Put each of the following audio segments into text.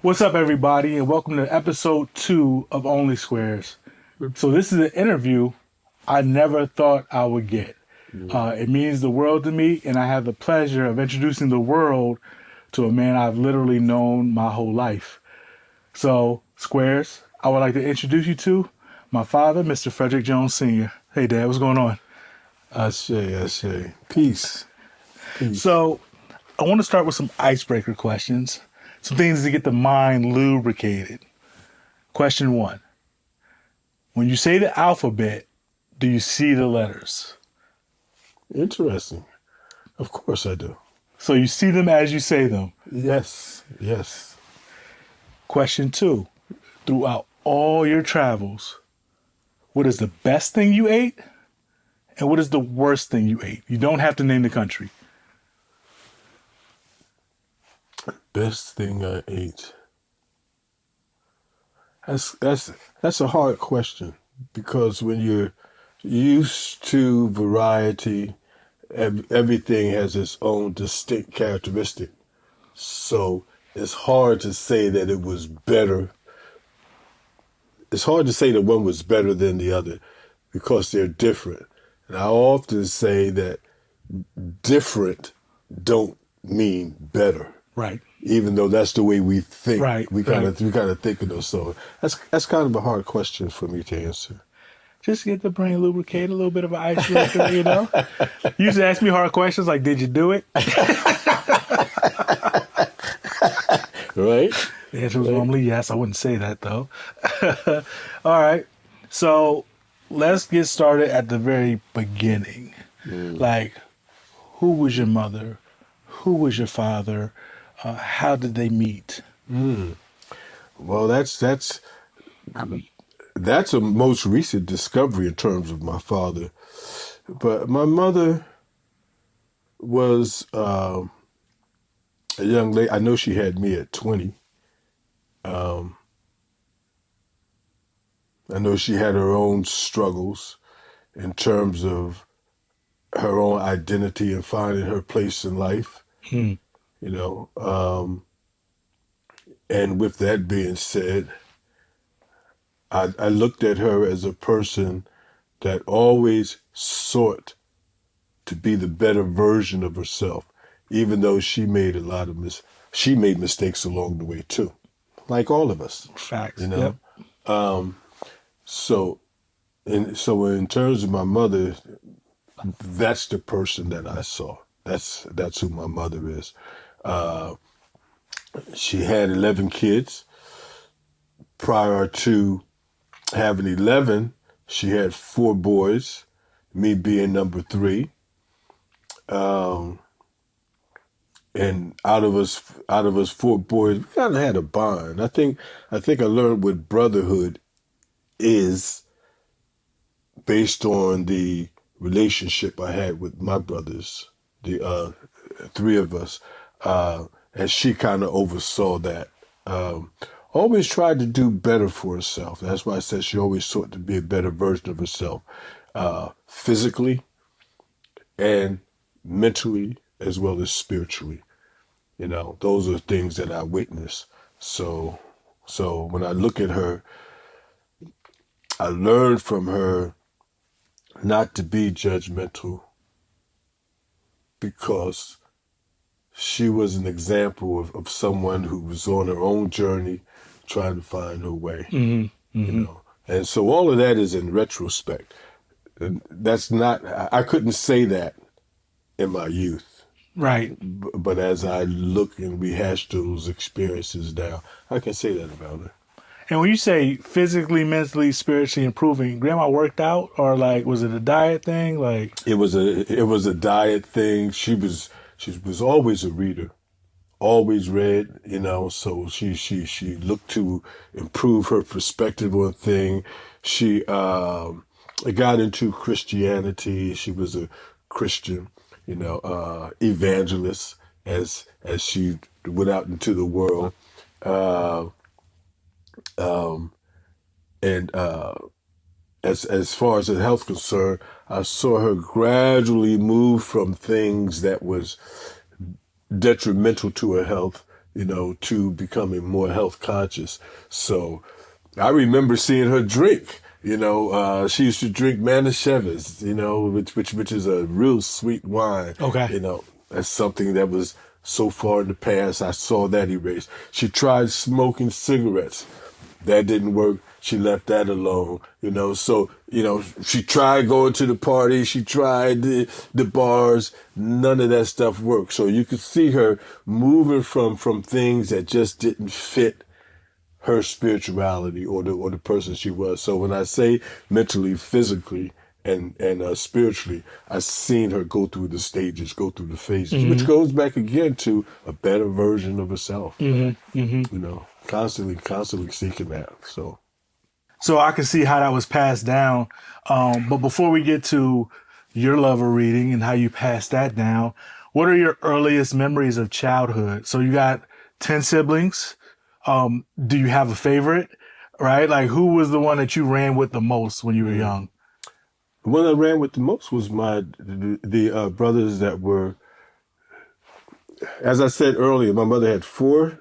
What's up, everybody, and welcome to episode 2 of Only Squares. So this is an interview I never thought I would get. It means the world to me, and I have the pleasure of introducing the world to a man I've literally known my whole life. So, Squares, I would like to introduce you to my father, Mr. Frederick Jones Sr. Hey, Dad, what's going on? I say. Peace. So, I want to start with some icebreaker questions, some things to get the mind lubricated. Question 1. When you say the alphabet, do you see the letters? Interesting. Of course I do. So you see them as you say them. Yes. Question 2. Throughout all your travels, what is the best thing you ate? And what is the worst thing you ate? You don't have to name the country. Best thing I ate. That's a hard question because when you're used to variety, everything has its own distinct characteristic. So it's hard to say that it was better. It's hard to say that one was better than the other because they're different. And I often say that different don't mean better. Right. Even though that's the way we think. Right. We kind of think of those. So that's kind of a hard question for me to answer. Just get the brain lubricated, a little bit of an icebreaker, you know? You used to ask me hard questions like, did you do it? Right? The answer was normally yes. I wouldn't say that, though. All right. So let's get started at the very beginning. Like, who was your mother? Who was your father? How did they meet? Well, that's a most recent discovery in terms of my father. But my mother was a young lady. I know she had me at 20. I know she had her own struggles in terms of her own identity and finding her place in life. You know, and with that being said, I looked at her as a person that always sought to be the better version of herself, even though she made she made mistakes along the way too, like all of us. Facts. You know. Yep. So in terms of my mother, that's the person that I saw. That's who my mother is. She had 11 kids. Prior to having 11, she had 4 boys, me being number 3. And out of us 4 boys, we kind of had a bond. I think I learned what brotherhood is based on the relationship I had with my brothers, the 3 of us. And she kind of oversaw that. Always tried to do better for herself. That's why I said she always sought to be a better version of herself, physically and mentally as well as spiritually. You know, those are things that I witnessed. So when I look at her, I learned from her not to be judgmental because she was an example of someone who was on her own journey trying to find her way, you know. And so all of that is in retrospect. And that's not, I couldn't say that in my youth. Right. But as I look and rehash those experiences now, I can say that about her. And when you say physically, mentally, spiritually improving, grandma worked out, or like, was it a diet thing? Like, it was a diet thing. She was always a reader, always read, you know, so she looked to improve her perspective on things. She got into Christianity. She was a Christian, you know, evangelist as she went out into the world. As far as the health concerned, I saw her gradually move from things that was detrimental to her health to becoming more health conscious. So I remember seeing her drink. She used to drink Manischewitz, which is a real sweet wine. Okay. That's something that was so far in the past. I saw that erased. She tried smoking cigarettes. That didn't work. She left that alone. She tried going to the party. She tried the bars. None of that stuff worked. So you could see her moving from things that just didn't fit her spirituality or the person she was. So when I say mentally, physically, and spiritually, I've seen her go through the stages, go through the phases, which goes back again to a better version of herself. Constantly seeking that. So I can see how that was passed down. But before we get to your love of reading and how you passed that down, what are your earliest memories of childhood? So you got 10 siblings. Do you have a favorite? Right? Like, who was the one that you ran with the most when you were young? The one I ran with the most was the brothers that were, as I said earlier, my mother had 4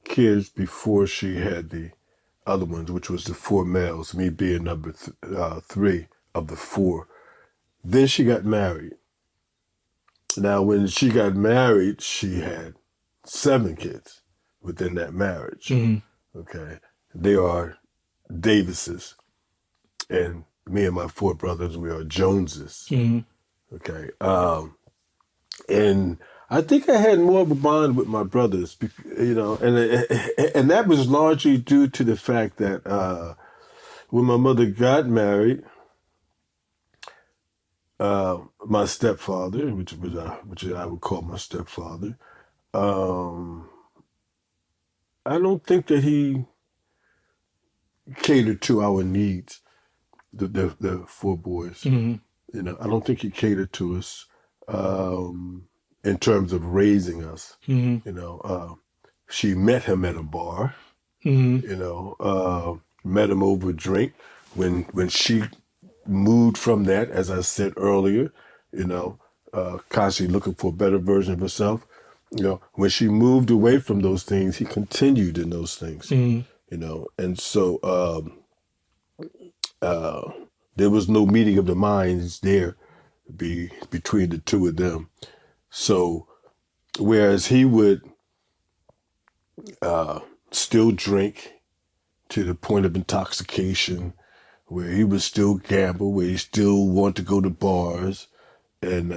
kids before she had the other ones, which was the 4 males, me being number 3 of the 4. Then she got married. Now, when she got married, she had 7 kids within that marriage. Okay. They are Davises. And me and my 4 brothers, we are Joneses. Okay. And I think I had more of a bond with my brothers, and that was largely due to the fact that when my mother got married, my stepfather, which I would call my stepfather, I don't think that he catered to our needs, the 4 boys. I don't think he catered to us. In terms of raising us, she met him at a bar, met him over a drink. When she moved from that, as I said earlier, constantly looking for a better version of herself, when she moved away from those things, he continued in those things, and so there was no meeting of the minds there between the 2 of them. So, whereas he would still drink to the point of intoxication, where he would still gamble, where he still want to go to bars and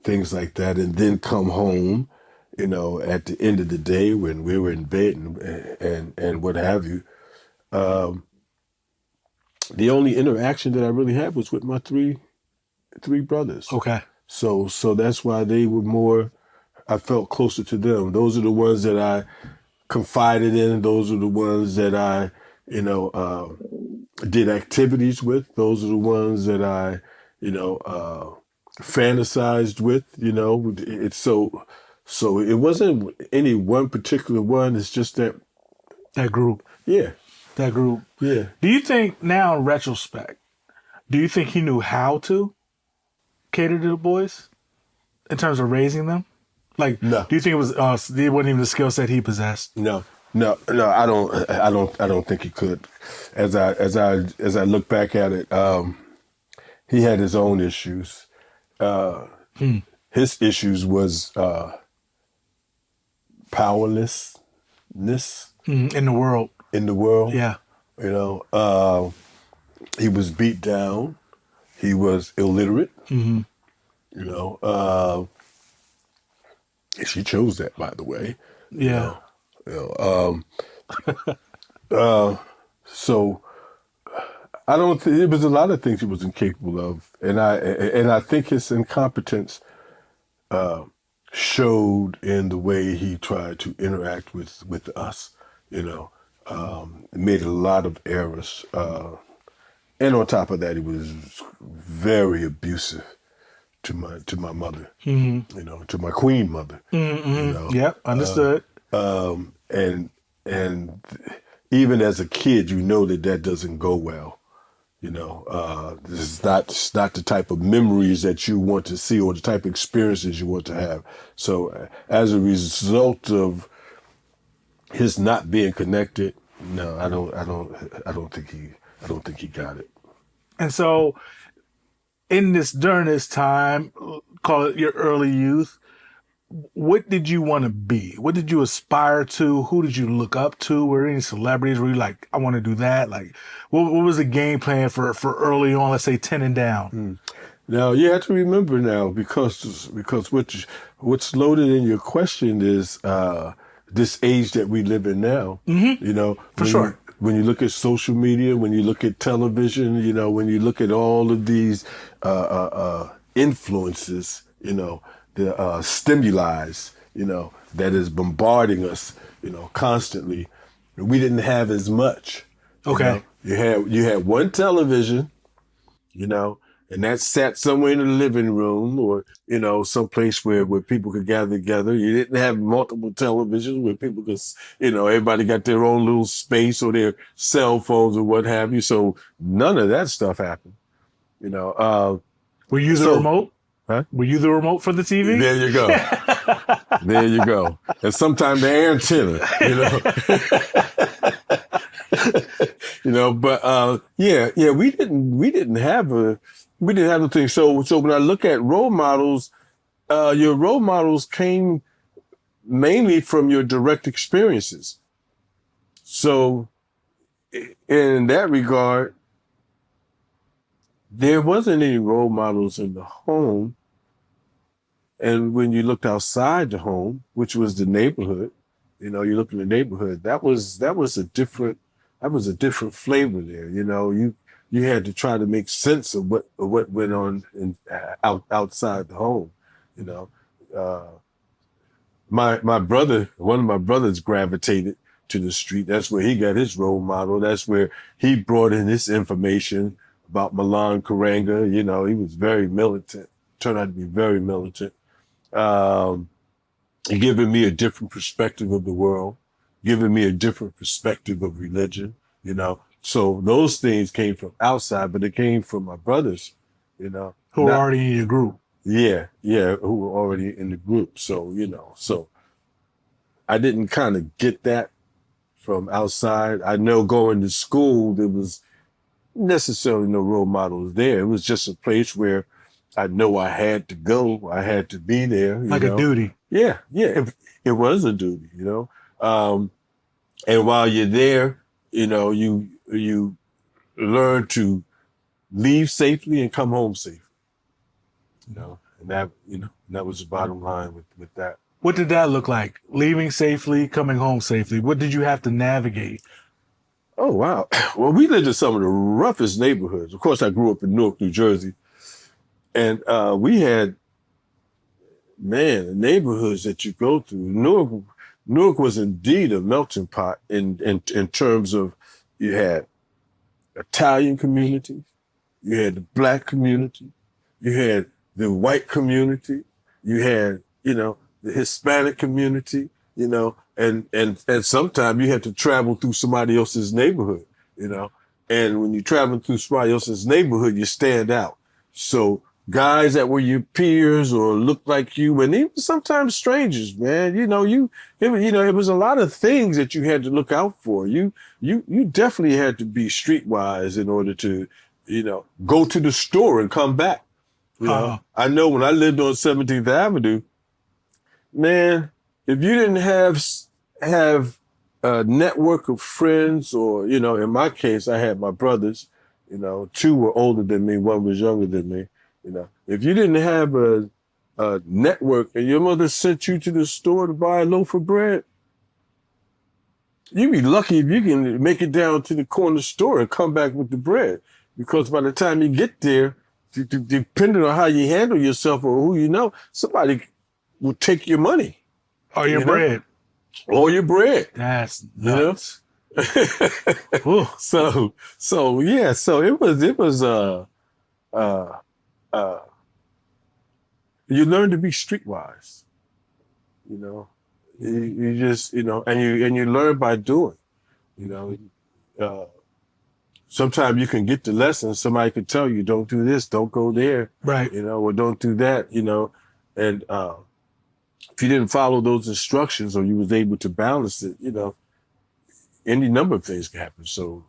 things like that, and then come home, at the end of the day when we were in bed and what have you. The only interaction that I really had was with my three brothers. Okay. So that's why they were more, I felt closer to them. Those are the ones that I confided in. Those are the ones that I, did activities with. Those are the ones that I, fantasized with, It's so it wasn't any one particular one. It's just that group. Yeah. That group. Yeah. Do you think now in retrospect, do you think he knew how to cater to the boys in terms of raising them? Like, no. Do you think it was it wasn't even the skill set he possessed? No. I don't think he could. As I look back at it, he had his own issues. His issues was powerlessness in the world. Yeah. He was beat down. He was illiterate. She chose that, by the way. Yeah. So I don't think it was a lot of things he was incapable of, and I think his incompetence showed in the way he tried to interact with us. Made a lot of errors, and on top of that, he was very abusive to my mother. To my queen mother. Yep, understood. And even as a kid, that doesn't go well. This is not the type of memories that you want to see or the type of experiences you want to have. So as a result of his not being connected, no, I don't think he got it. And so during this time, call it your early youth, what did you want to be? What did you aspire to? Who did you look up to? Were there any celebrities? Were you like, I want to do that? Like, what was the game plan for early on, let's say 10 and down? Now you have to remember now, because what's loaded in your question is this age that we live in now. Mm-hmm. You know, for sure. When you look at social media, when you look at television, you know, when you look at all of these influences, you know, the stimuli, you know, that is bombarding us, you know, constantly. We didn't have as much. Okay. You know? You had one television, you know, and that sat somewhere in the living room or, you know, someplace where people could gather together. You didn't have multiple televisions where people could, you know, everybody got their own little space or their cell phones or what have you. So none of that stuff happened, you know. Were you the remote? Huh? Were you the remote for the TV? There you go. There you go. And sometimes the antenna, you know. You know, but yeah, we didn't have the thing. So when I look at role models, your role models came mainly from your direct experiences. So in that regard, there wasn't any role models in the home. And when you looked outside the home, which was the neighborhood, you know, you look in the neighborhood, that was a different flavor there. You know, you had to try to make sense of what went on outside the home. You know, my brother, one of my brothers gravitated to the street. That's where he got his role model. That's where he brought in this information about Milan Karanga. You know, he was very militant, turned out to be very militant. Giving me a different perspective of the world, giving me a different perspective of religion, you know. So those things came from outside, but it came from my brothers, you know. Who were already in your group. Yeah, who were already in the group. So, you know, so I didn't kind of get that from outside. I know going to school, there was necessarily no role models there. It was just a place where I know I had to go. I had to be there. Like a duty. Yeah. It was a duty, you know. And while you're there, you know, you learn to leave safely and come home safe. You know, and that was the bottom line with that. What did that look like? Leaving safely, coming home safely. What did you have to navigate? Oh, wow. Well, we lived in some of the roughest neighborhoods. Of course, I grew up in Newark, New Jersey. And we had, the neighborhoods that you go through. Newark was indeed a melting pot in terms of you had Italian communities, you had the Black community, you had the white community, you had, you know, the Hispanic community, you know, and sometimes you had to travel through somebody else's neighborhood, you know. And when you travel through somebody else's neighborhood, you stand out. So guys that were your peers or looked like you, and even sometimes strangers, man, you know, it was a lot of things that you had to look out for. You definitely had to be streetwise in order to, you know, go to the store and come back. You know, I know when I lived on 17th Avenue, man, if you didn't have a network of friends, or, you know, in my case, I had my brothers, you know, 2 were older than me, 1 was younger than me. You know, if you didn't have a network and your mother sent you to the store to buy a loaf of bread, you'd be lucky if you can make it down to the corner store and come back with the bread. Because by the time you get there, depending on how you handle yourself or who you know, somebody will take your money. Or your bread. Or your bread. That's nuts. You know? So it was you learn to be streetwise, you know. You just, you know, and you learn by doing, you know. Sometimes you can get the lesson. Somebody could tell you, don't do this, don't go there, right? You know, or don't do that, you know. And if you didn't follow those instructions, or you was able to balance it, you know, any number of things can happen. So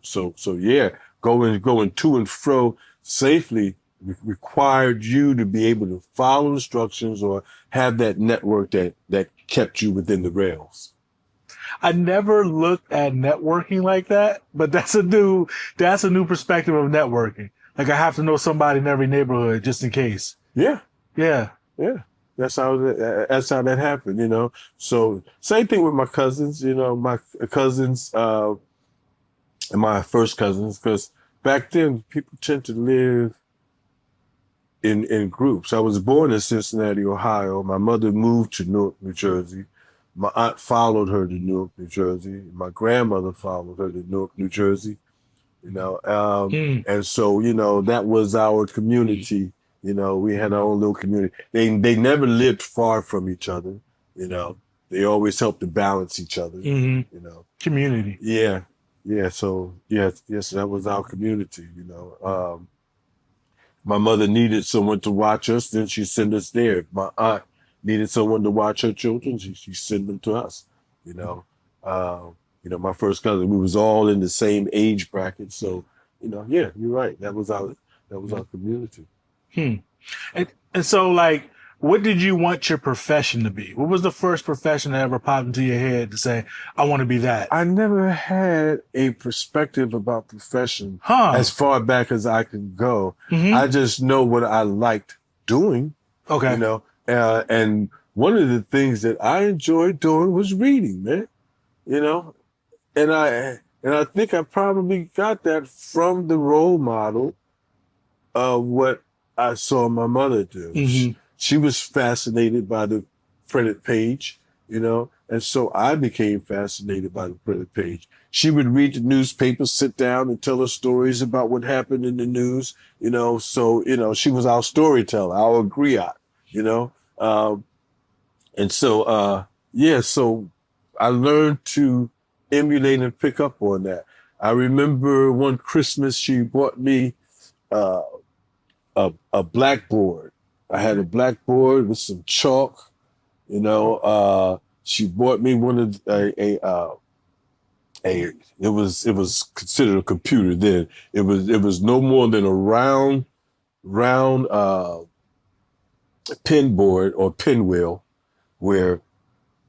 yeah, going to and fro safely required you to be able to follow instructions or have that network that kept you within the rails. I never looked at networking like that, but that's a new perspective of networking. Like I have to know somebody in every neighborhood just in case. Yeah. Yeah. Yeah. That's how that happened, you know. So same thing with my cousins, you know, my cousins and my first cousins, because back then people tend to live in groups. I was born in Cincinnati, Ohio. My mother moved to Newark, New Jersey. My aunt followed her to Newark, New Jersey. My grandmother followed her to Newark, New Jersey. You know, and so, you know, that was our community. You know, we had our own little community. They never lived far from each other. You know, they always helped to balance each other. You know, Community. yeah. So yes, that was our community. You know, my mother needed someone to watch us, then she sent us there. My aunt needed someone to watch her children, she sent them to us. You know, my first cousin, we was all in the same age bracket. So, you know, yeah, you're right. That was our community. And so, like, what did you want your profession to be? What was the first profession that ever popped into your head to say, I want to be that? I never had a perspective about profession as far back as I could go. I just know what I liked doing. Okay. You know, and one of the things that I enjoyed doing was reading, man. You know, and I think I probably got that from the role model of what I saw my mother do. She was fascinated by the printed page, you know, and so I became fascinated by the printed page. She would read the newspaper, sit down and tell us stories about what happened in the news, you know, so, you know, she was our storyteller, our griot, you know. And so, so I learned to emulate and pick up on that. I remember one Christmas she bought me a blackboard. I had a blackboard with some chalk, you know. She bought me one of it was considered a computer then. It was no more than a round pen board or pinwheel where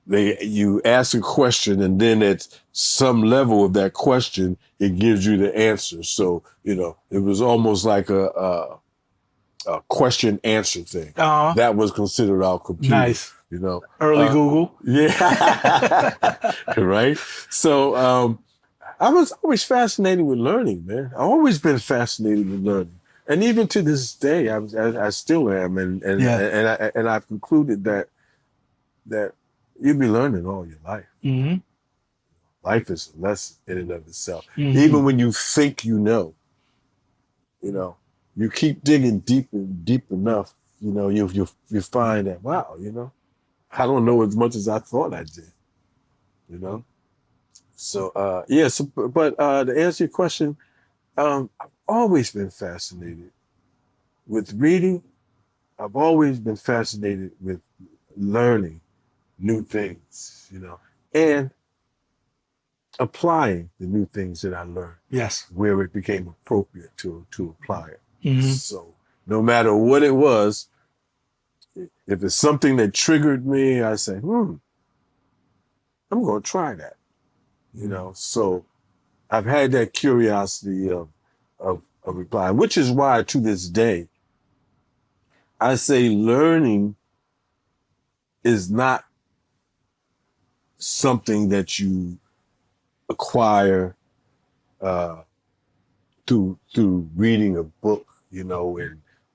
you ask a question and then at some level of that question it gives you the answer. So, you know, it was almost like a question answer thing. That was considered our computer. Nice. You know, early Google. Yeah. Right. So I was always fascinated with learning, man. I've always been fascinated with learning, and even to this day, I still am. And I've concluded that you'll be learning all your life. Life is a lesson in and of itself. Even when you think you know, you keep digging deep enough, you know, you find that, wow, you know, I don't know as much as I thought I did, you know? So, but to answer your question, I've always been fascinated with reading. I've always been fascinated with learning new things, you know, and applying the new things that I learned. Yes. Where it became appropriate to apply it. So no matter what it was, if it's something that triggered me, I say, I'm going to try that, you know? So I've had that curiosity of replying, which is why to this day, I say learning is not something that you acquire through reading a book, you know,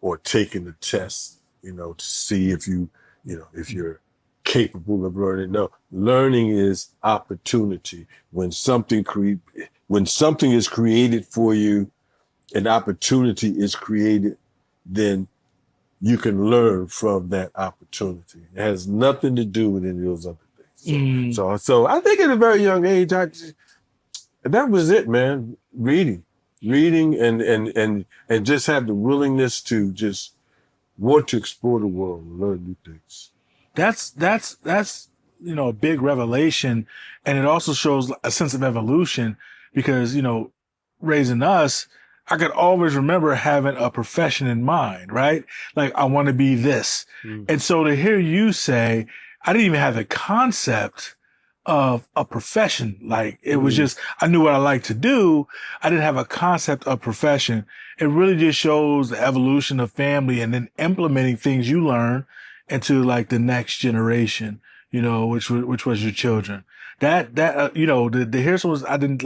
or taking a test, you know, to see if if you're capable of learning. No, learning is opportunity. When something is created for you, an opportunity is created, then you can learn from that opportunity. It has nothing to do with any of those other things. So I think at a very young age, that was it, man. Reading and just have the willingness to just want to explore the world and learn new things. That's a big revelation, and it also shows a sense of evolution because, raising us, I could always remember having a profession in mind, right? Like I want to be this. And so to hear you say, I didn't even have the concept of a profession. Like it was just, I knew what I liked to do. I didn't have a concept of profession. It really just shows the evolution of family and then implementing things you learn into like the next generation, which was your children. The here's was, I didn't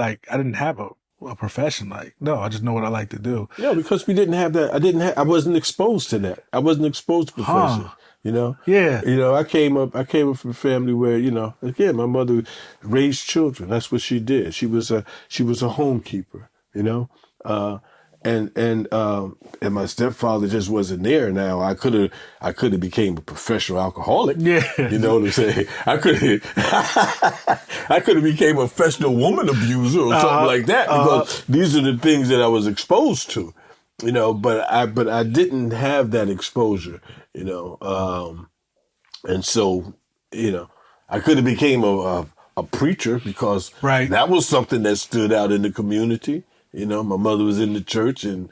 have a profession. Like, no, I just know what I like to do. Yeah, because we didn't have that. I wasn't exposed to that. I wasn't exposed to profession. Huh. Yeah. I came up from a family where, again, my mother raised children. That's what she did. She was a homekeeper, and my stepfather just wasn't there. Now I could have became a professional alcoholic. Yeah. You know what I'm saying? I could have became a professional woman abuser or something like that, because these are the things that I was exposed to. But I didn't have that exposure, and so, I could have became a preacher because Right. that was something that stood out in the community. My mother was in the church and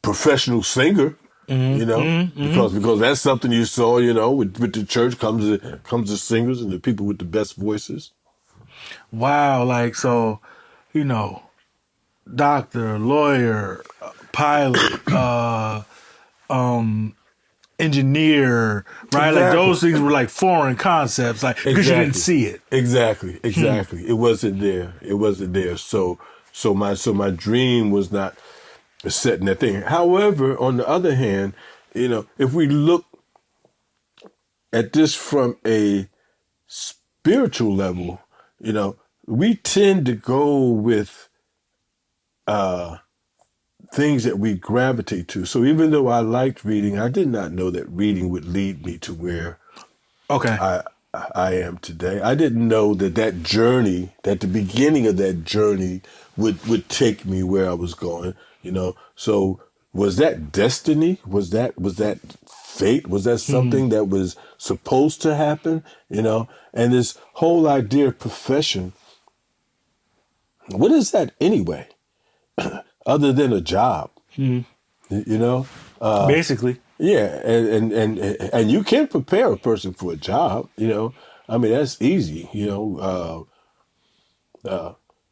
professional singer, because that's something you saw, with the church comes the singers and the people with the best voices. Wow. Like, so, doctor, lawyer, pilot, engineer, right? Exactly. Like those things were like foreign concepts, like because you didn't see it. Exactly. It wasn't there. So my dream was not set in that thing. However, on the other hand, if we look at this from a spiritual level, we tend to go with things that we gravitate to. So even though I liked reading, I did not know that reading would lead me to where I am today. I didn't know that journey, that the beginning of that journey would take me where I was going, So was that destiny? Was that fate? Was that something that was supposed to happen? And this whole idea of profession, what is that anyway? Other than a job, Basically. Yeah, and you can prepare a person for a job. I mean, that's easy.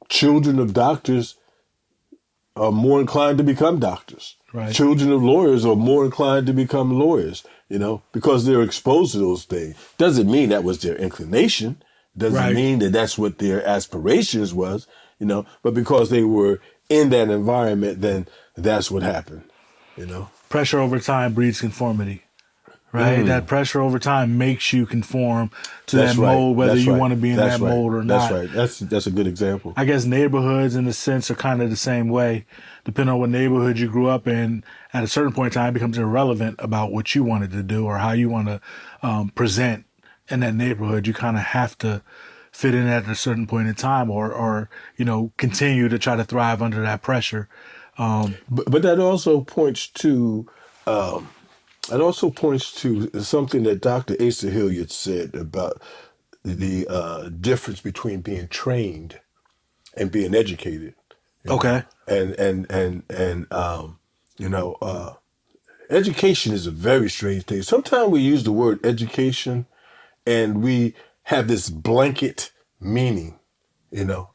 Children of doctors are more inclined to become doctors. Right. Children of lawyers are more inclined to become lawyers. Because they're exposed to those things. Doesn't mean that was their inclination. Doesn't Right. mean that that's what their aspirations was. But because they were in that environment, then that's what happened. Pressure over time breeds conformity, right? That pressure over time makes you conform to That's that right. mold, whether That's you right. want to be in That's that right. mold or That's not. right. That's a good example. I guess neighborhoods, in a sense, are kind of the same way. Depending on what neighborhood you grew up in, at a certain point in time, it becomes irrelevant about what you wanted to do or how you want to present in that neighborhood. You kind of have to fit in at a certain point in time, or continue to try to thrive under that pressure. But that also points to something that Dr. Asa Hilliard said about the difference between being trained and being educated. Okay. Education is a very strange thing. Sometimes we use the word education and we have this blanket meaning,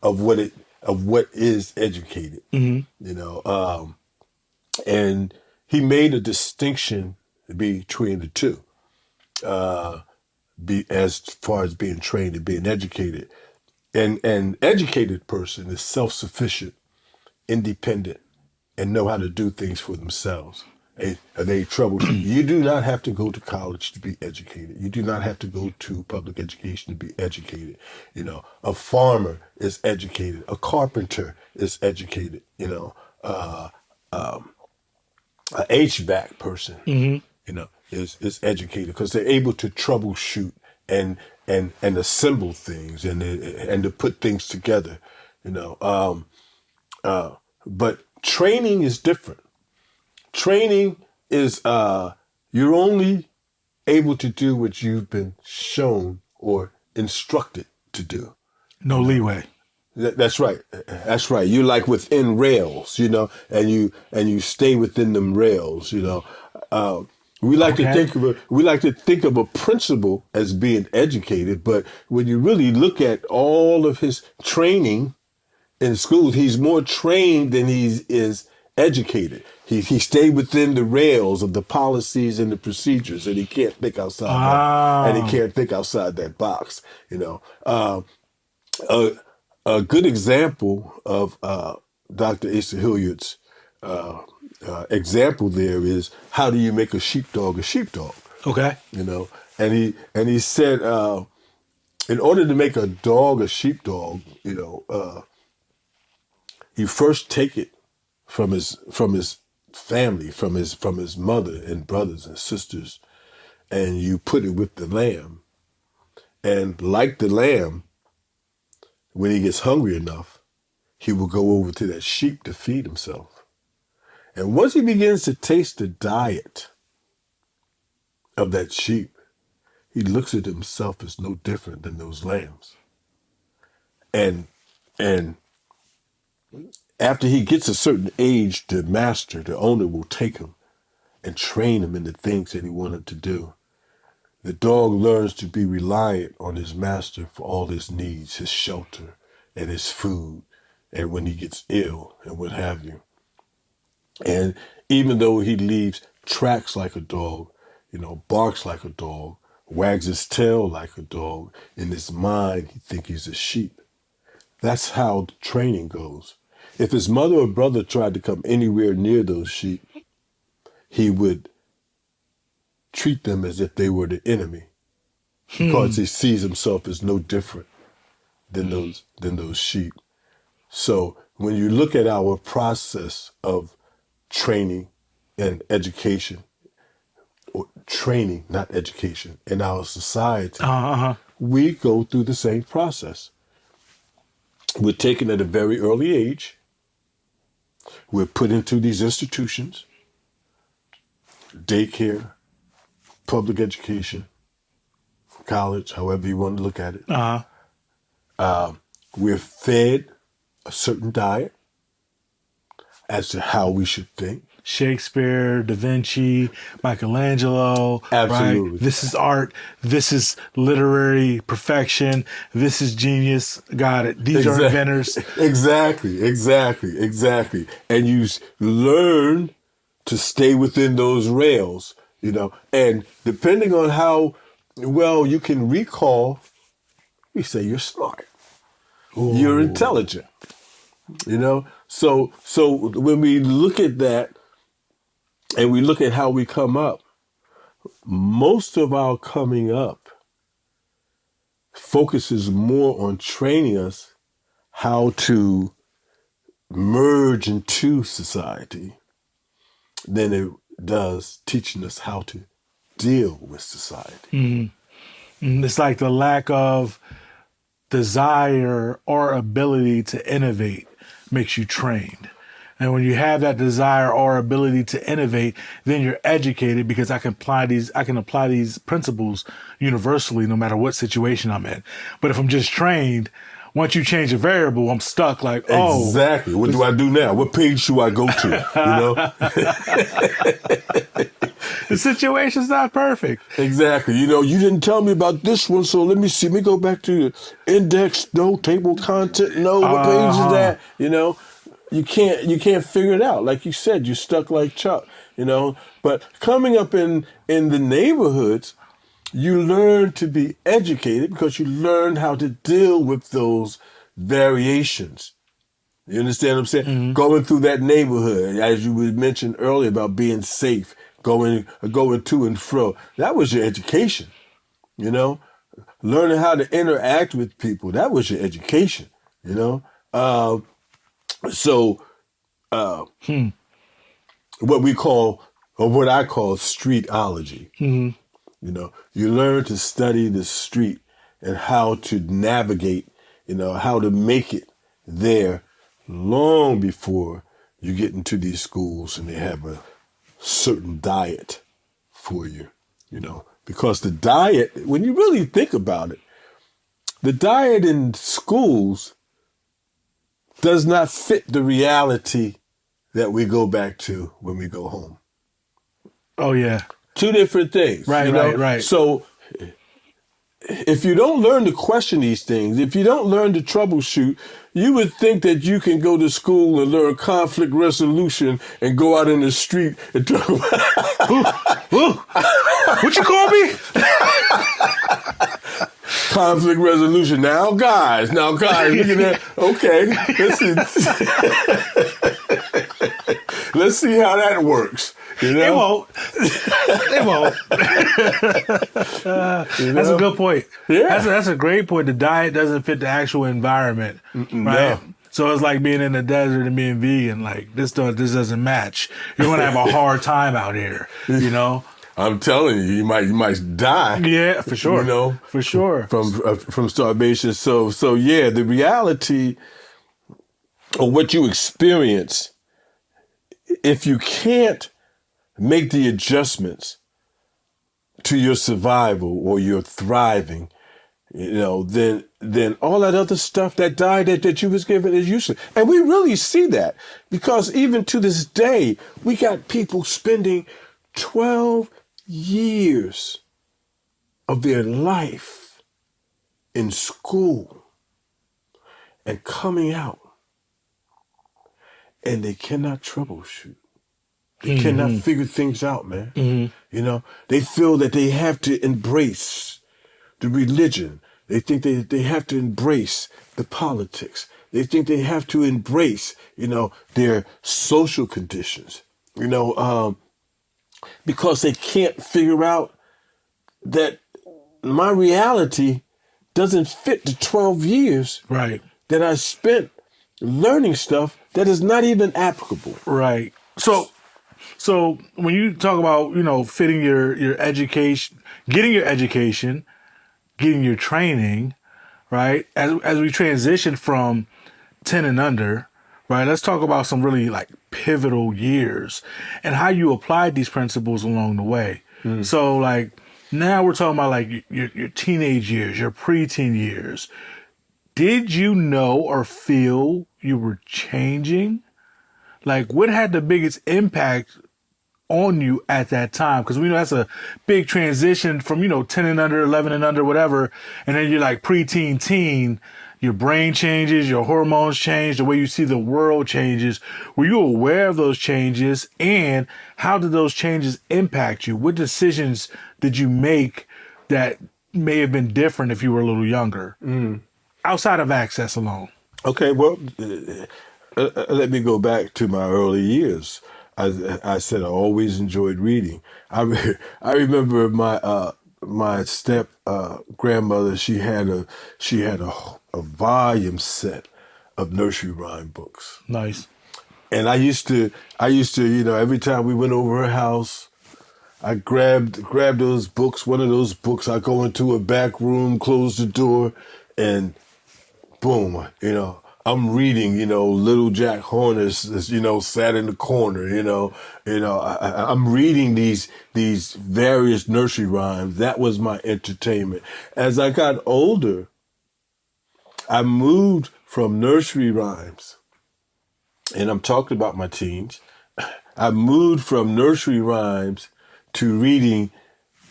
of what is educated. And he made a distinction between the two, as far as being trained and being educated. And an educated person is self-sufficient, independent, and know how to do things for themselves. They troubleshoot. You do not have to go to college to be educated. You do not have to go to public education to be educated. A farmer is educated. A carpenter is educated. A HVAC person, is educated because they're able to troubleshoot and assemble things and to put things together. But training is different. Training is you're only able to do what you've been shown or instructed to do. No leeway. That's right. That's right. You're like within rails, and you stay within them rails, We like to think of a principal as being educated, but when you really look at all of his training in schools, he's more trained than he is educated. He stayed within the rails of the policies and the procedures, and he can't think outside that, and he can't think outside that box. A good example of Dr. Asa Hilliard's example there is, how do you make a sheepdog a sheepdog? Okay. And he said, in order to make a dog a sheepdog, you first take it from his family, from his mother and brothers and sisters, and you put it with the lamb. And like the lamb, when he gets hungry enough, he will go over to that sheep to feed himself. And once he begins to taste the diet of that sheep, he looks at himself as no different than those lambs. And after he gets a certain age, the owner will take him and train him in the things that he wanted to do. The dog learns to be reliant on his master for all his needs, his shelter and his food, and when he gets ill and what have you. And even though he leaves tracks like a dog, barks like a dog, wags his tail like a dog, in his mind he thinks he's a sheep. That's how the training goes. If his mother or brother tried to come anywhere near those sheep, he would treat them as if they were the enemy, because he sees himself as no different than those sheep. So when you look at our process of training and education, or training, not education, in our society, we go through the same process. We're taken at a very early age. We're put into these institutions, daycare, public education, college, however you want to look at it. We're fed a certain diet as to how we should think. Shakespeare, Da Vinci, Michelangelo. Absolutely. Right? This is art. This is literary perfection. This is genius. Got it. These are inventors. Exactly. And you learn to stay within those rails, and depending on how well you can recall, we say you're smart. Ooh. You're intelligent. So when we look at that and we look at how we come up, most of our coming up focuses more on training us how to merge into society than it does teaching us how to deal with society. It's like the lack of desire or ability to innovate makes you trained. And when you have that desire or ability to innovate, then you're educated, because I can apply these principles universally no matter what situation I'm in. But if I'm just trained, once you change a variable, I'm stuck like, oh. Exactly. What do I do now? What page should I go to? The situation's not perfect. Exactly. You didn't tell me about this one, so let me see. Let me go back to the index, no, table content, no, what page is that? You can't figure it out. Like you said, you're stuck like Chuck, But coming up in the neighborhoods, you learn to be educated because you learn how to deal with those variations. You understand what I'm saying? Mm-hmm. Going through that neighborhood, as you mentioned earlier about being safe, going to and fro. That was your education, Learning how to interact with people. That was your education, what I call streetology. Mm-hmm. You learn to study the street and how to navigate, how to make it there long before you get into these schools and they have a certain diet for you, because the diet, when you really think about it, the diet in schools does not fit the reality that we go back to when we go home. Oh, yeah. Two different things. Right, you know? right. So if you don't learn to question these things, if you don't learn to troubleshoot, you would think that you can go to school and learn conflict resolution and go out in the street and talk about What you call me? conflict resolution. Now, guys, look at that. Okay, let's see how that works. You know? It won't. It won't. That's a good point. Yeah. That's a great point. The diet doesn't fit the actual environment, right? No. So it's like being in the desert and being vegan. Like this doesn't match. You're gonna have a hard time out here. You know. I'm telling you, you might die. Yeah, for sure. You know, for sure. From starvation. So yeah, the reality of what you experience, if you can't make the adjustments to your survival or your thriving, you know, then all that other stuff, that diet that you was given is useless. And we really see that because even to this day, we got people spending 12 years of their life in school and coming out, and they cannot troubleshoot. They cannot figure things out, man. You know, they feel that they have to embrace the religion. They think they have to embrace the politics. They think they have to embrace, you know, their social conditions, you know, because they can't figure out that my reality doesn't fit the 12 years Right. that I spent learning stuff that is not even applicable. Right. So when you talk about, you know, fitting your education, getting your training, right? As we transition from 10 and under, right? Let's talk about some really like pivotal years and how you applied these principles along the way. So like now we're talking about like your teenage years, your preteen years. Did you know or feel you were changing? Like what had the biggest impact on you at that time? Because we know that's a big transition from, you know, 10 and under, 11 and under, whatever. And then you're like preteen, teen, your brain changes, your hormones change, the way you see the world changes. Were you aware of those changes? And how did those changes impact you? What decisions did you make that may have been different if you were a little younger? Outside of access alone. Okay, well, let me go back to my early years. I said I always enjoyed reading. I remember my step grandmother. She had a volume set of nursery rhyme books. Nice. And I used to, you know, every time we went over her house, I grabbed those books, one of those books. I go into a back room, close the door, and boom, you know, I'm reading, you know, Little Jack Horner's, you know, sat in the corner, you know, I'm reading these various nursery rhymes. That was my entertainment. As I got older, I moved from nursery rhymes, and I'm talking about my teens. I moved from nursery rhymes to reading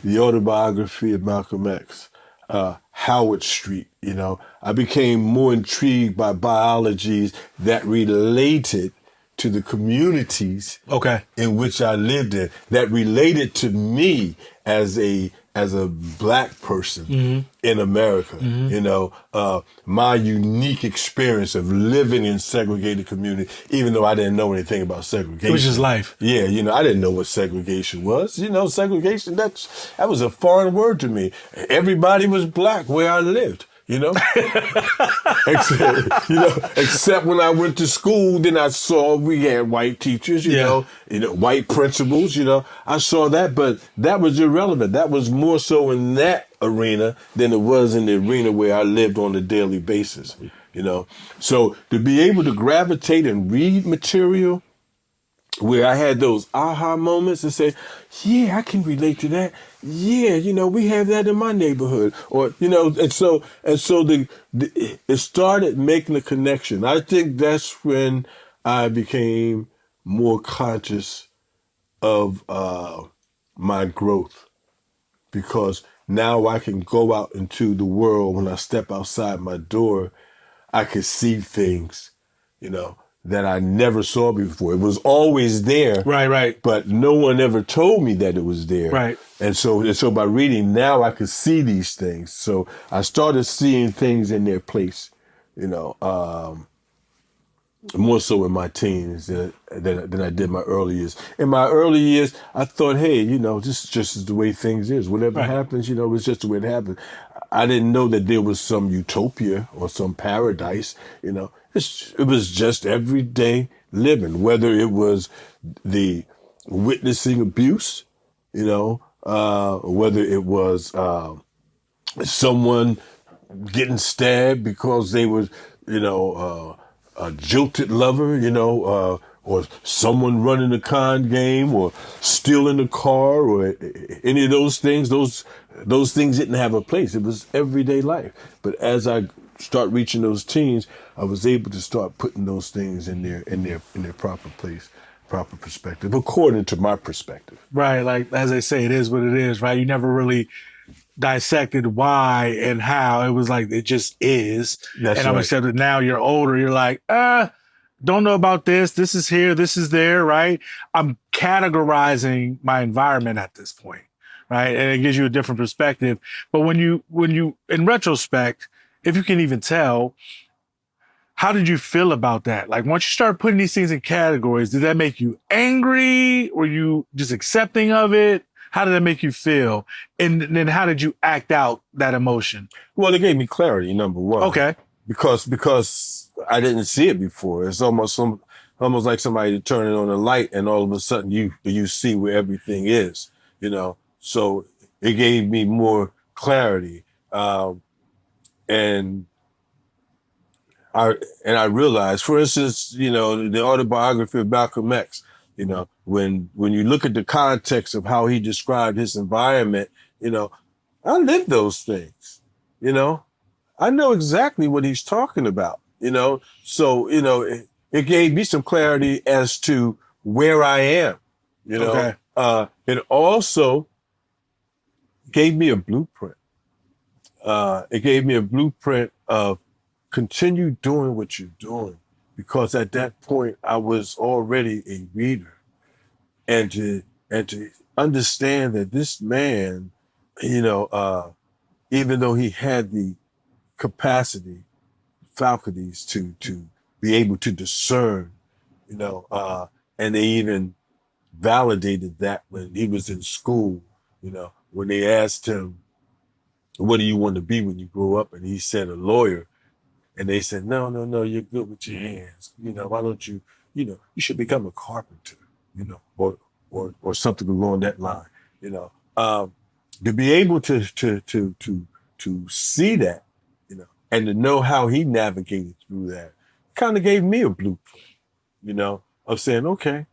the autobiography of Malcolm X, Howard Street. You know, I became more intrigued by biologies that related to the communities in which I lived in, that related to me as a black person in America. You know, my unique experience of living in segregated community, even though I didn't know anything about segregation. It was just life. Yeah, you know, I didn't know what segregation was. You know, segregation, that was a foreign word to me. Everybody was black where I lived. You know, except when I went to school, then I saw we had white teachers, you know, white principals, you know, I saw that, but that was irrelevant. That was more so in that arena than it was in the arena where I lived on a daily basis, you know. So to be able to gravitate and read material where I had those aha moments and say, yeah, I can relate to that. Yeah, we have that in my neighborhood, or and so it started making a connection. I think that's when I became more conscious of my growth, because now I can go out into the world. When I step outside my door, I can see things, you know, that I never saw before. It was always there, Right. but no one ever told me that it was there. Right. And so by reading now, I could see these things. So I started seeing things in their place, you know, more so in my teens than I did my early years. In my early years, I thought, hey, this just is the way things is. Whatever Right. happens, it's just the way it happens. I didn't know that there was some utopia or some paradise. It was just everyday living, whether it was the witnessing abuse, whether it was someone getting stabbed because they was, a jilted lover, or someone running a con game or stealing a car or any of those things. Those things didn't have a place. It was everyday life. But as I start reaching those teens, I was able to start putting those things in their proper place, proper perspective, according to my perspective. Right. Like, as they say, it is what it is, right? You never really dissected why and how. It was like, it just is. That's And I'm right. except that now you're older, you're like, don't know about this. This is here, this is there, right? I'm categorizing my environment at this point, right? And it gives you a different perspective. But when you, in retrospect, if you can even tell, how did you feel about that? Like, once you start putting these things in categories, did that make you angry? Were you just accepting of it? How did that make you feel? And then how did you act out that emotion? Well, it gave me clarity, number one. Okay. Because I didn't see it before. It's almost like somebody turning on a light and all of a sudden you see where everything is, So it gave me more clarity, and I realized, for instance, the autobiography of Malcolm X. When you look at the context of how he described his environment, I lived those things, I know exactly what he's talking about, So, it gave me some clarity as to where I am, Okay. It also gave me a blueprint. It gave me a blueprint of continue doing what you're doing, because at that point I was already a reader, and to understand that this man, even though he had the capacity, faculties to be able to discern, and they even validated that when he was in school, when they asked him, what do you want to be when you grow up? And he said, a lawyer. And they said, no, you're good with your hands. Why don't you, you should become a carpenter, or something along that line, to be able to see that, and to know how he navigated through that kind of gave me a blueprint, of saying, okay,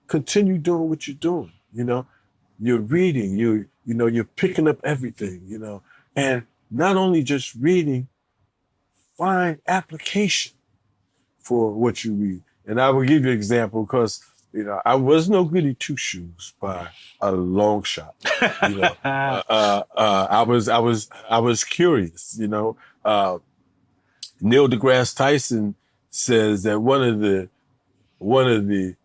continue doing what you're doing, you're reading, you're picking up everything, and not only just reading, find application for what you read. And I will give you an example, because, I was no goody two shoes by a long shot. I was curious, Neil deGrasse Tyson says that one of the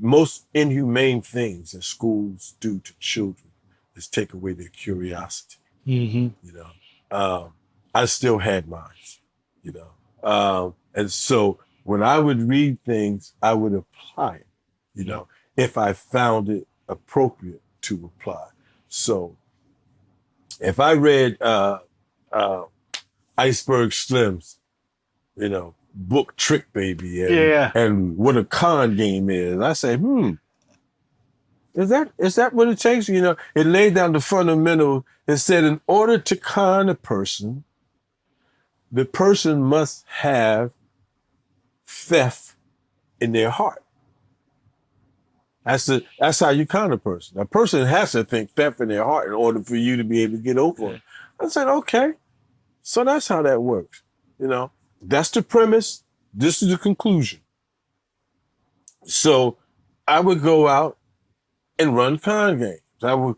most inhumane things that schools do to children is take away their curiosity. Mm-hmm. I still had mine, and so when I would read things, I would apply it, if I found it appropriate to apply. So if I read Iceberg Slim's, book Trick Baby and what a con game is, I say, is that what it takes? It laid down the fundamental. It said, in order to con a person, the person must have theft in their heart. That's how you count a person. A person has to think theft in their heart in order for you to be able to get over it. I said, okay, so that's how that works. You know, that's the premise. This is the conclusion. So I would go out and run con games. I would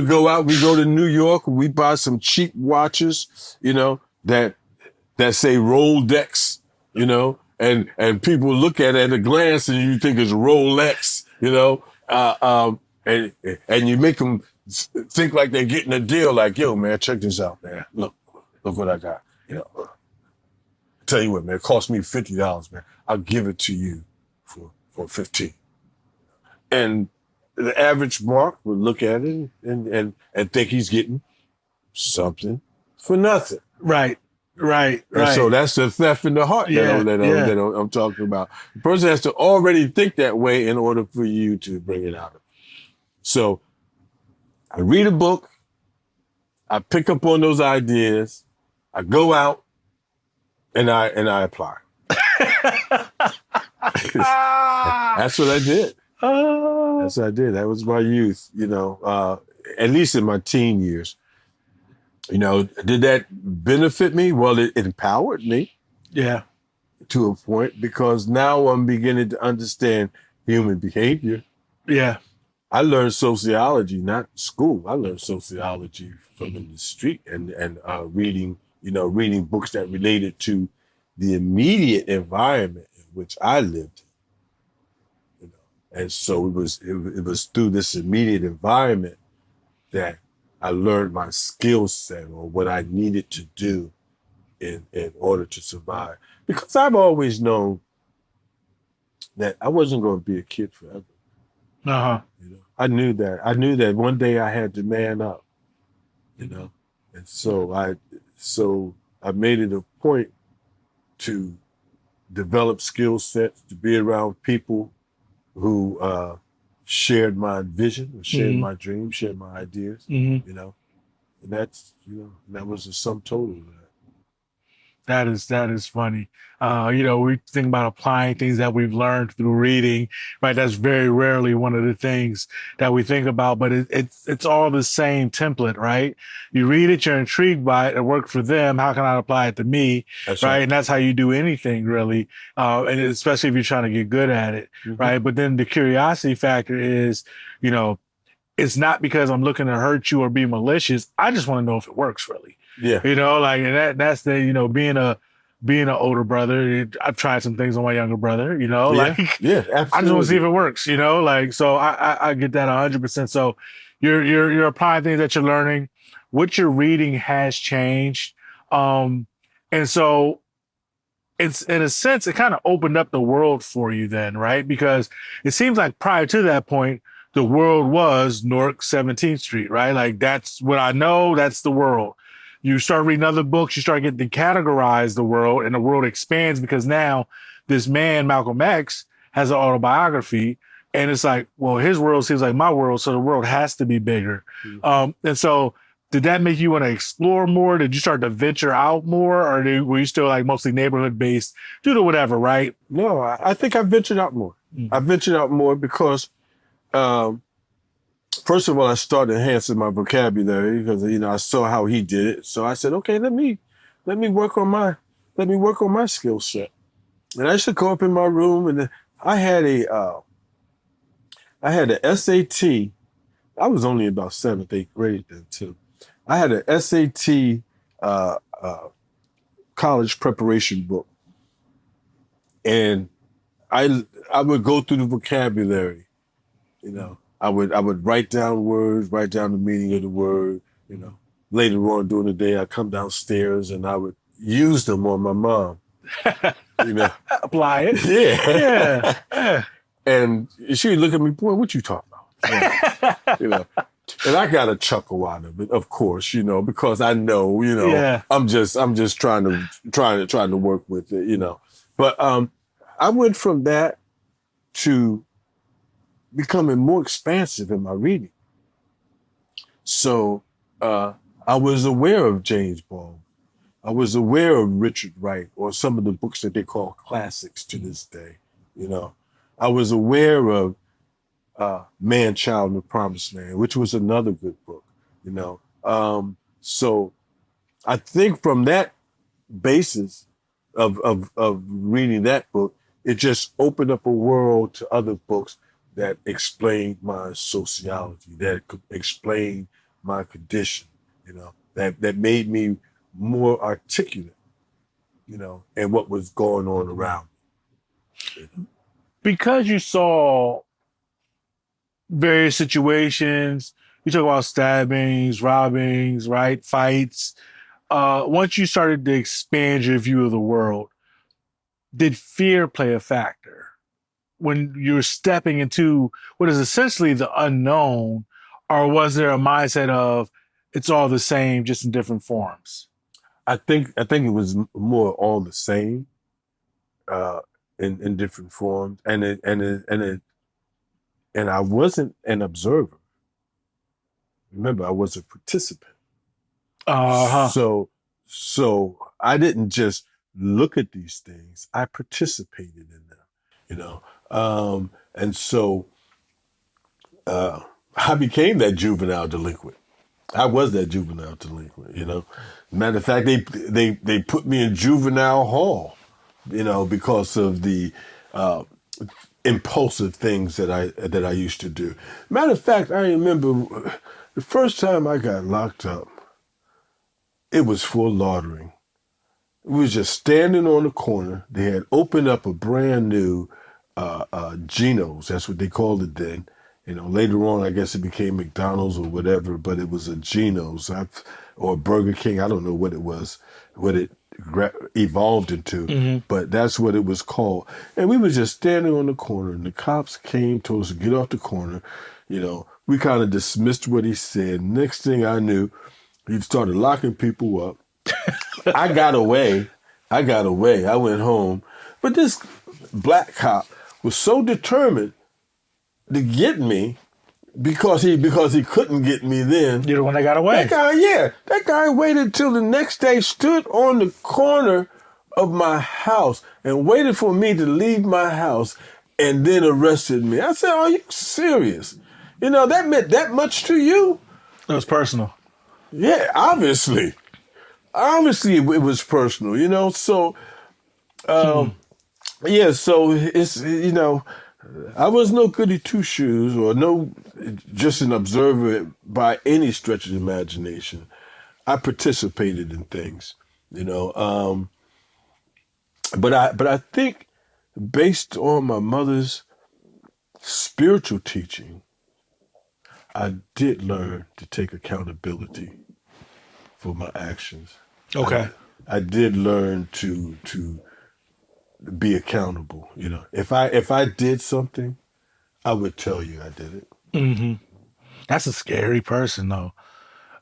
go out. We go to New York. We buy some cheap watches, you know, that say Rolex, you know, and people look at it at a glance and you think it's Rolex, you know, and you make them think like they're getting a deal. Like, yo, man, check this out, man. Look what I got. You know, tell you what, man, it cost me $50, man. I'll give it to you for $15. And the average Mark would look at it and think he's getting something for nothing. Right. And so that's the theft in the heart that I'm talking about. The person has to already think that way in order for you to bring it out. So I read a book, I pick up on those ideas, I go out, and I apply. That's what I did. That's what I did. That was my youth, you know, at least in my teen years. You know, did that benefit me? Well, it empowered me. Yeah. To a point, because now I'm beginning to understand human behavior. Yeah. I learned sociology, not school. I learned sociology from in the street and reading books that related to the immediate environment in which I lived in. You know, and so it was through this immediate environment that I learned my skill set or what I needed to do in order to survive. Because I've always known that I wasn't going to be a kid forever. Uh-huh. You know, I knew that one day I had to man up, you know. And so I made it a point to develop skill sets, to be around people who shared my vision, shared my dreams, shared my ideas, you know. And that's, you know, that was the sum total of that. That is funny. You know, we think about applying things that we've learned through reading, right? That's very rarely one of the things that we think about, but it's all the same template, right? You read it, you're intrigued by it, it worked for them. How can I apply it to me? That's right? And that's how you do anything really. And especially if you're trying to get good at it, right? But then the curiosity factor is, you know, it's not because I'm looking to hurt you or be malicious. I just want to know if it works really. Yeah. You know, like, and that's the, you know, being an older brother, I've tried some things on my younger brother, you know, absolutely. I just want to see if it works, you know, like, so I get that 100%. So you're applying things that you're learning. What you're reading has changed. And so it's, in a sense, it kind of opened up the world for you then, right? Because it seems like prior to that point, the world was Newark 17th Street, right? Like, that's what I know. That's the world. You start reading other books, you start getting to categorize the world, and the world expands because now this man, Malcolm X, has an autobiography, and it's like, well, his world seems like my world, so the world has to be bigger. And so did that make you want to explore more? Did you start to venture out more, or were you still like mostly neighborhood-based due to whatever, right? No, I think I ventured out more. I ventured out more because first of all, I started enhancing my vocabulary because, you know, I saw how he did it. So I said, okay, let me work on my skill set. And I used to go up in my room, and I had an SAT. I was only about 7th, 8th grade then too. I had an SAT college preparation book, and I would go through the vocabulary, you know. I would write down words, write down the meaning of the word, you know. Later on during the day, I'd come downstairs and I would use them on my mom, you know. Apply it. Yeah. And she would look at me, boy, what you talking about? You know. And I got a chuckle out of it, of course, you know, because I know, you know, I'm just trying to work with it, you know. But I went from that to becoming more expansive in my reading. So I was aware of James Baldwin. I was aware of Richard Wright, or some of the books that they call classics to this day, you know. I was aware of Man, Child, and the Promised Land, which was another good book, you know. So I think from that basis of reading that book, it just opened up a world to other books that explained my sociology, that could explain my condition, you know, that made me more articulate, you know, and what was going on around me. Because you saw various situations, you talk about stabbings, robbings, right? Fights. Once you started to expand your view of the world, did fear play a factor when you're stepping into what is essentially the unknown, or was there a mindset of it's all the same, just in different forms? I think it was more all the same, in different forms, and I wasn't an observer. Remember, I was a participant. So I didn't just look at these things; I participated in them. You know, and so I became that juvenile delinquent. I was that juvenile delinquent. You know, matter of fact, they put me in juvenile hall. You know, because of the impulsive things that I used to do. Matter of fact, I remember the first time I got locked up, it was for loitering. We was just standing on the corner. They had opened up a brand new Geno's. That's what they called it then. You know, later on, I guess it became McDonald's or whatever, but it was a Geno's or Burger King. I don't know what it was, what it evolved into, but that's what it was called. And we were just standing on the corner, and the cops came, told us to get off the corner. You know, we kind of dismissed what he said. Next thing I knew, he started locking people up. I got away. I went home. But this black cop was so determined to get me because he couldn't get me then. You're the one that got away. That guy waited till the next day, stood on the corner of my house and waited for me to leave my house and then arrested me. I said, "Are you serious? You know, that meant that much to you?" It was personal. Yeah, obviously. Obviously, it was personal, you know. So, yeah. So it's, you know, I was no goody two shoes or no just an observer by any stretch of the imagination. I participated in things, you know. But I think based on my mother's spiritual teaching, I did learn to take accountability for my actions. Okay. I did learn to be accountable. You know, if I did something, I would tell you I did it. That's a scary person, though.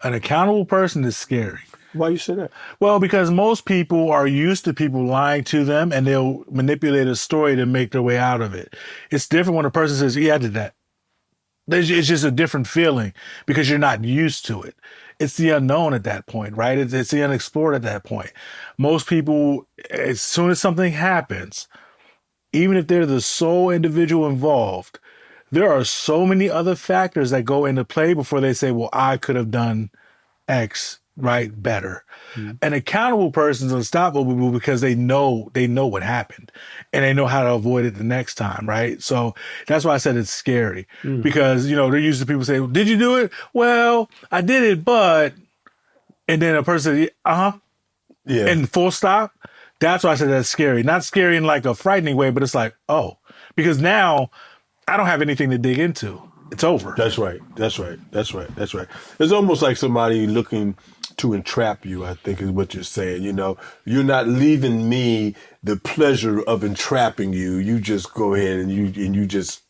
An accountable person is scary. Why you say that? Well, because most people are used to people lying to them, and they'll manipulate a story to make their way out of it. It's different when a person says, "Yeah, I did that." It's just a different feeling because you're not used to it. It's the unknown at that point, right? It's the unexplored at that point. Most people, as soon as something happens, even if they're the sole individual involved, there are so many other factors that go into play before they say, "Well, I could have done X, right, better." An accountable person's unstoppable because they know what happened and they know how to avoid it the next time, right? So that's why I said it's scary because, you know, they're used to people say, "Did you do it?" "Well, I did it, but," and then a person, Yeah. and full stop. That's why I said that's scary. Not scary in like a frightening way, but it's like, oh, because now I don't have anything to dig into. It's over. That's right. It's almost like somebody looking to entrap you, I think is what you're saying. You know, you're not leaving me the pleasure of entrapping you. You just go ahead and you just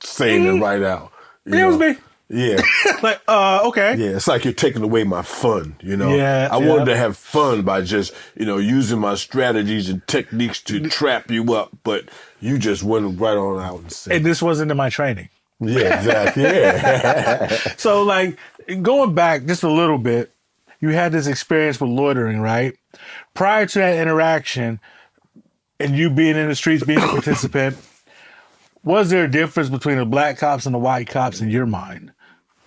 saying it right out. It was me. Yeah. Like, okay. Yeah, it's like you're taking away my fun, you know? Yeah, I wanted to have fun by just, you know, using my strategies and techniques to trap you up, but you just went right on out and said. And this wasn't in my training. Yeah, exactly. Yeah. So, like, going back just a little bit, you had this experience with loitering, right? Prior to that interaction and you being in the streets, being a participant, Was there a difference between the black cops and the white cops in your mind?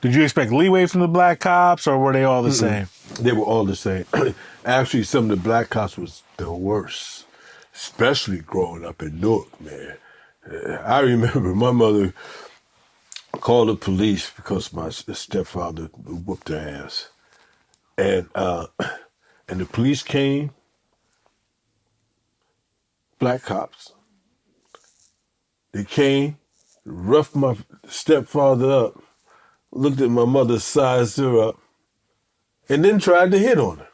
Did you expect leeway from the black cops, or were they all the same? They were all the same. Actually, some of the black cops was the worst, especially growing up in Newark, man. I remember my mother called the police because my stepfather whooped her ass. And the police came, black cops. They came, roughed my stepfather up, looked at my mother, sized her up, and then tried to hit on her.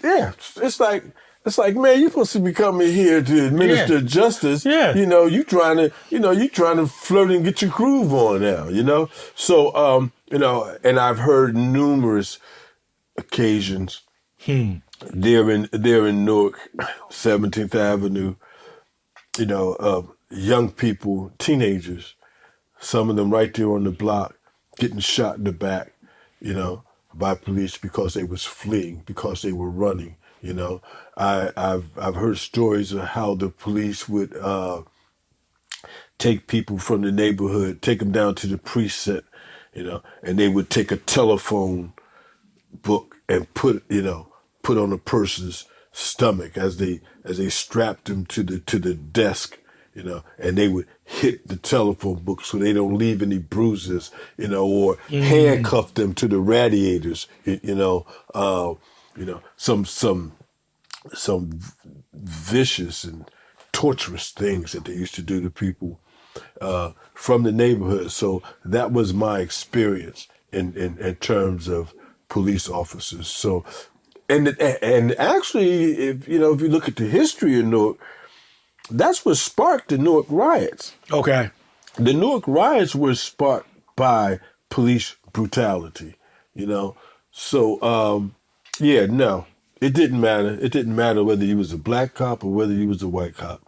Yeah, it's like, man, you're supposed to be coming here to administer justice. Yeah. You trying to flirt and get your groove on now, So, and I've heard numerous occasions there in Newark, 17th Avenue, young people, teenagers, some of them right there on the block, getting shot in the back, by police because they was fleeing, because they were running. I've heard stories of how the police would take people from the neighborhood, take them down to the precinct, and they would take a telephone book and put on a person's stomach as they strapped them to the desk, and they would hit the telephone book so they don't leave any bruises, or handcuff them to the radiators, some vicious and torturous things that they used to do to people from the neighborhood. So that was my experience in terms of police officers. So, and actually, if you look at the history of Newark, that's what sparked the Newark riots. Okay. The Newark riots were sparked by police brutality, So, no, it didn't matter. It didn't matter whether he was a black cop or whether he was a white cop,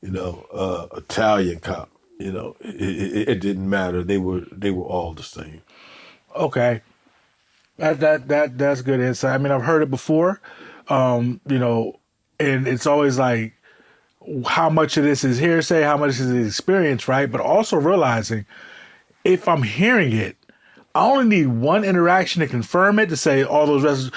Italian cop, it didn't matter. They were all the same. Okay. That's good insight. I mean, I've heard it before, and it's always like, how much of this is hearsay, how much is experience, right? But also realizing if I'm hearing it, I only need one interaction to confirm it, to say all those rest.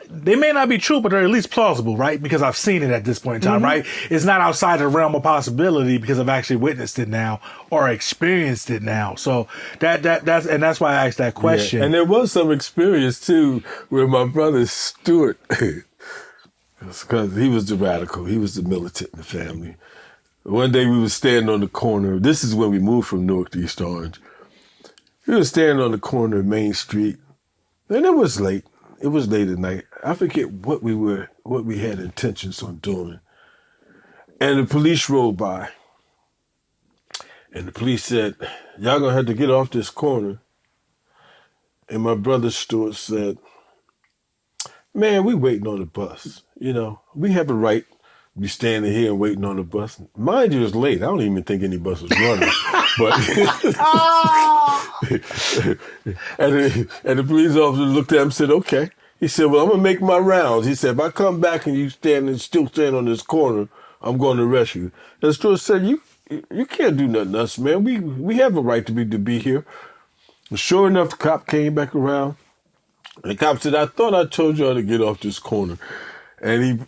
They may not be true, but they're at least plausible, right? Because I've seen it at this point in time, right? It's not outside the realm of possibility because I've actually witnessed it now or experienced it now. So that's why I asked that question. Yeah. And there was some experience too where my brother Stuart, because he was the radical, he was the militant in the family. One day we were standing on the corner. This is when we moved from Newark to East Orange. We were standing on the corner of Main Street, and it was late. It was late at night. I forget what we had intentions on doing. And the police rolled by. And the police said, "Y'all gonna have to get off this corner." And my brother Stuart said, "Man, we waiting on the bus. We have a right to be standing here and waiting on the bus." Mind you, it's late. I don't even think any bus was running. But and the police officer looked at him and said, "Okay." He said, "Well, I'm gonna make my rounds." He said, "If I come back and you still stand on this corner, I'm going to arrest you." And Stuart said, "You can't do nothing to us, man. We have a right to be here." And sure enough, the cop came back around. And the cop said, "I thought I told y'all to get off this corner." And he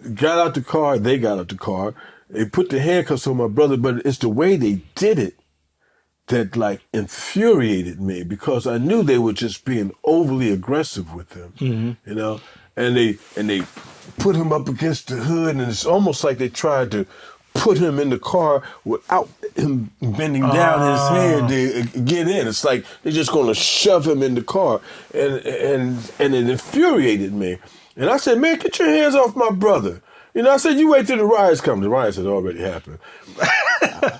got out the car. They got out the car. They put the handcuffs on my brother, but it's the way they did it that infuriated me, because I knew they were just being overly aggressive with him, and they put him up against the hood, and it's almost like they tried to put him in the car without him bending down his head to get in. It's like they're just going to shove him in the car, and it infuriated me. And I said, "Man, get your hands off my brother." I said, "You wait till the riots come." The riots had already happened.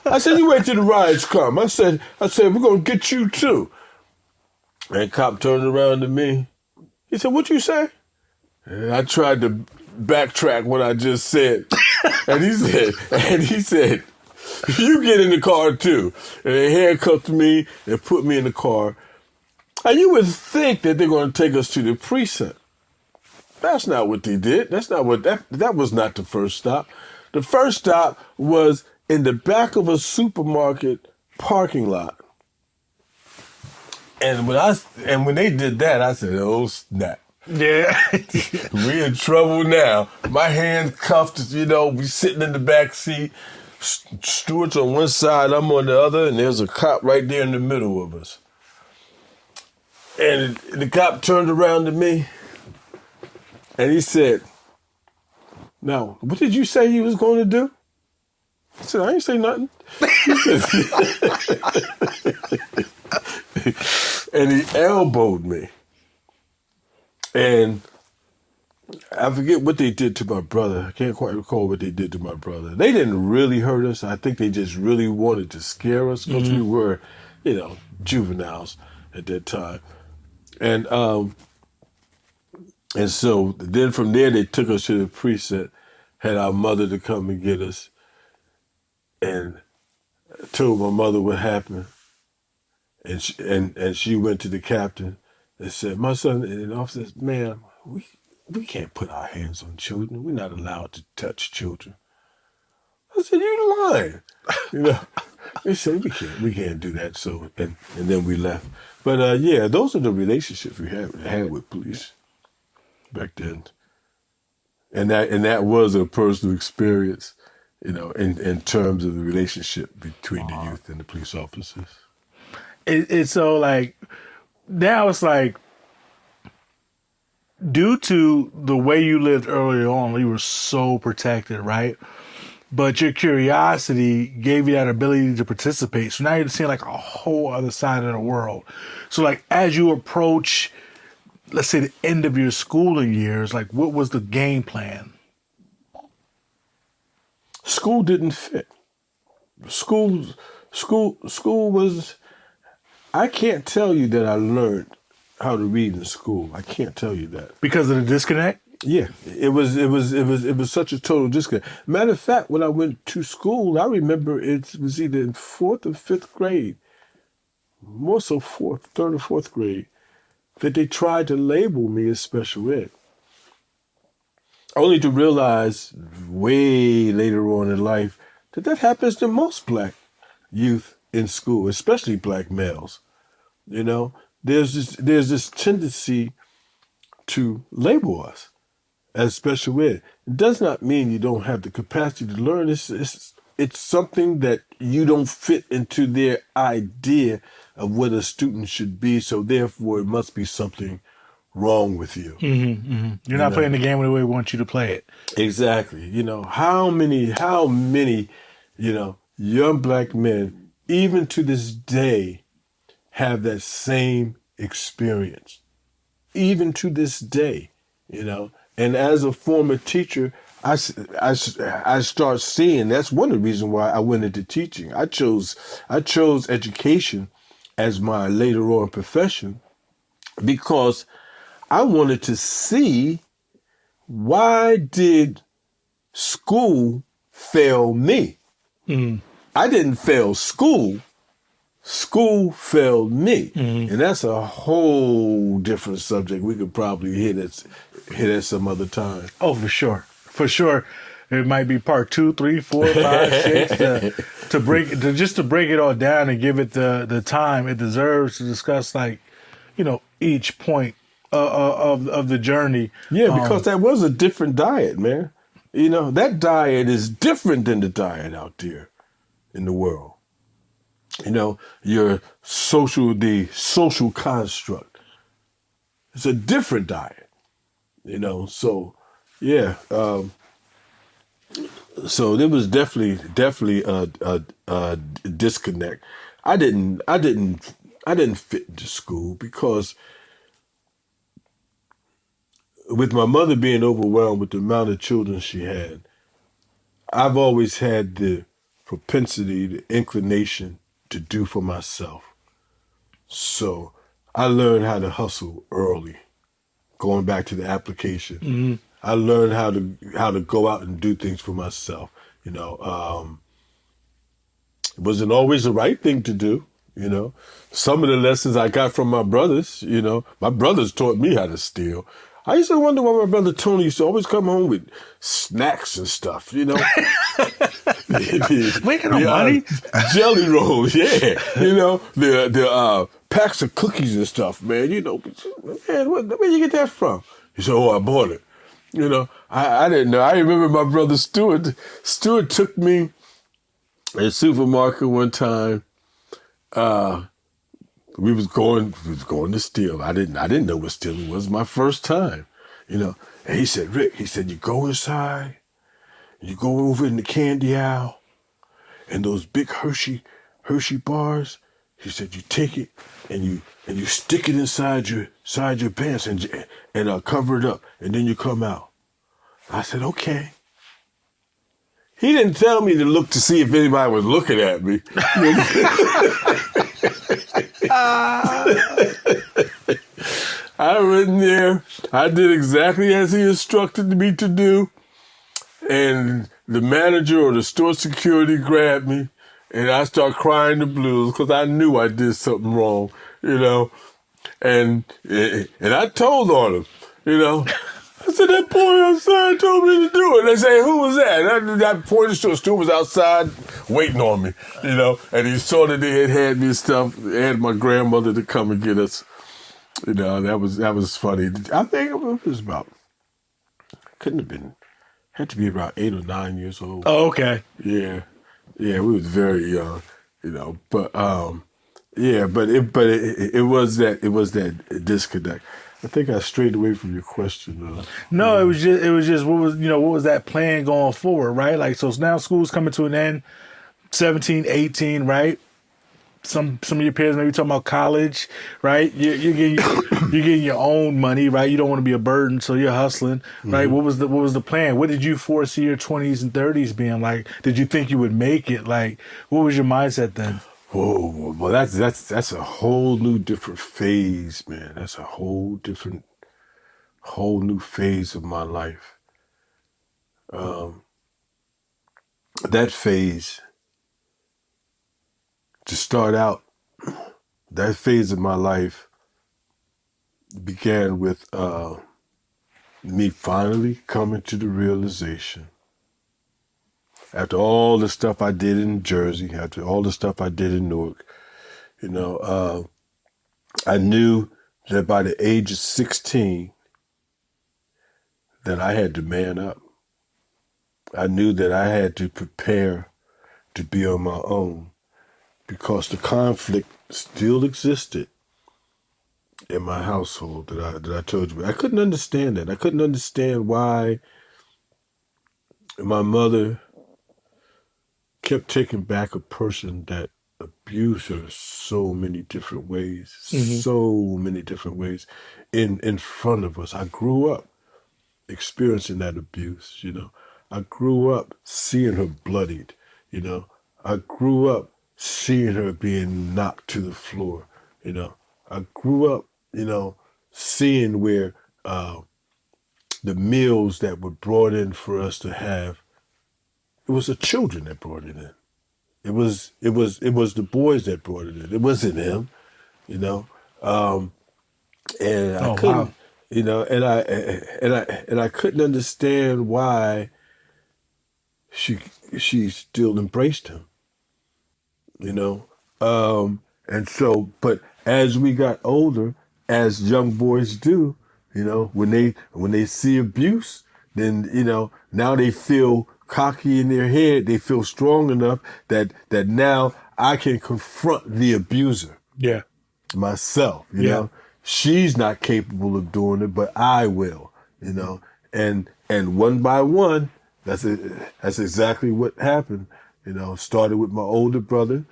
I said, "You wait till the riots come." I said, "We're going to get you too." And cop turned around to me. He said, "What you say?" And I tried to backtrack what I just said. And he said, "You get in the car too." And they handcuffed me and put me in the car. And you would think that they're going to take us to the precinct. That's not what they did. That was not the first stop. The first stop was in the back of a supermarket parking lot. And when they did that, I said, "Oh snap! Yeah. We in trouble now." My hands cuffed, we sitting in the back seat. Stewart's on one side, I'm on the other, and there's a cop right there in the middle of us. And the cop turned around to me, and he said, "Now, what did you say you was going to do?" I said, "I ain't say nothing." And he elbowed me. And I forget what they did to my brother. I can't quite recall what they did to my brother. They didn't really hurt us. I think they just really wanted to scare us because we were, juveniles at that time. And so then from there they took us to the precinct, had our mother to come and get us, and told my mother what happened. And she went to the captain and said, "My son," and the officer said, "Ma'am, we can't put our hands on children. We're not allowed to touch children." I said, "You lying?" They said, we can't do that. So and then we left. But those are the relationships we had with police back then. And that was a personal experience, in terms of the relationship between the youth and the police officers. It's so like, now it's like, due to the way you lived earlier on, you were so protected, right? But your curiosity gave you that ability to participate. So now you're seeing like a whole other side of the world. So like, as you approach, let's say, the end of your schooling years, like, what was the game plan? School didn't fit. School was, I can't tell you that I learned how to read in school. I can't tell you that. Because of the disconnect? Yeah, it was such a total disconnect. Matter of fact, when I went to school, I remember it was either in 4th or 5th grade, more so third or fourth grade, that they tried to label me as special ed. Only to realize way later on in life that happens to most black youth in school, especially black males. There's this tendency to label us as special ed. It does not mean you don't have the capacity to learn. It's something that you don't fit into their idea of what a student should be, so therefore it must be something wrong with you. You're not playing the game the way we want you to play it. Exactly. How many, young black men, even to this day, have that same experience. Even to this day, And as a former teacher, I start seeing, that's one of the reasons why I went into teaching. I chose education as my later on profession because I wanted to see, why did school fail me? I didn't fail school. School failed me. And that's a whole different subject. We could probably hit at some other time. Oh, for sure. For sure. It might be part 2, 3, 4, 5, 6 to break it all down and give it the time it deserves to discuss, like, each point of the journey. Yeah, because that was a different diet, man. That diet is different than the diet out there in the world. The social construct. It's a different diet, so yeah. So there was definitely a disconnect. I didn't fit into school because with my mother being overwhelmed with the amount of children she had, I've always had the propensity, the inclination to do for myself. So I learned how to hustle early, going back to the application. I learned how to go out and do things for myself. It wasn't always the right thing to do. Some of the lessons I got from my brothers, my brothers taught me how to steal. I used to wonder why my brother Tony used to always come home with snacks and stuff, you know. Making no money. Jelly rolls, yeah. You know, the packs of cookies and stuff, man. You know, man, where you get that from? He said, oh, I bought it. You know, I didn't know. I remember my brother Stuart. Stuart took me at a supermarket one time. We was going to steal. I didn't know what stealing was. My first time, you know. And he said, Rick, he said, you go inside, you go over in the candy aisle, and those big Hershey bars. He said, you take it and you stick it inside your pants and cover it up, and then you come out. I said, okay. He didn't tell me to look to see if anybody was looking at me. I went in there. I did exactly as he instructed me to do. And the manager or the store security grabbed me, and I started crying the blues because I knew I did something wrong, you know. And I told on him, you know. I said, that boy outside told me to do it. They say, who was that? That pointed to a student was outside waiting on me, you know. And he saw that they had me and stuff. They had my grandmother to come and get us. You know, that was funny. I think it was about, had to be about 8 or 9 years old. Oh, okay. Yeah, we was very young, you know. But it was that disconnect. I think I strayed away from your question. No, it was just what was that plan going forward, right? Like, so now school's coming to an end, 17, 18, right? Some of your peers maybe talking about college, right? You're getting your own money, right? You don't want to be a burden, so you're hustling, right? Mm-hmm. What was the plan? What did you foresee your 20s and 30s being like? Did you think you would make it? Like, what was your mindset then? Oh, well, that's a whole new different phase, man. That's a whole new phase of my life. That phase, to start out, that phase of my life began with me finally coming to the realization, after all the stuff I did in Jersey, after all the stuff I did in Newark, you know, I knew that by the age of 16, that I had to man up. I knew that I had to prepare to be on my own because the conflict still existed in my household that I told you. I couldn't understand that. I couldn't understand why my mother kept taking back a person that abused her so many different ways, in front of us. I grew up experiencing that abuse, you know. I grew up seeing her bloodied, you know. I grew up seeing her being knocked to the floor, you know. I grew up, you know, seeing where the meals that were brought in for us to have, it was the children that brought it in. It was the boys that brought it in. It wasn't him, you know. And I couldn't, wow. You know, and I couldn't understand why she still embraced him, you know. And so, but as we got older, as young boys do, you know, when they see abuse, then, you know, now they feel cocky in their head. They feel strong enough that now I can confront the abuser. Yeah. Myself, you know. She's not capable of doing it, but I will, you know. And one by one, that's exactly what happened. You know, started with my older brother,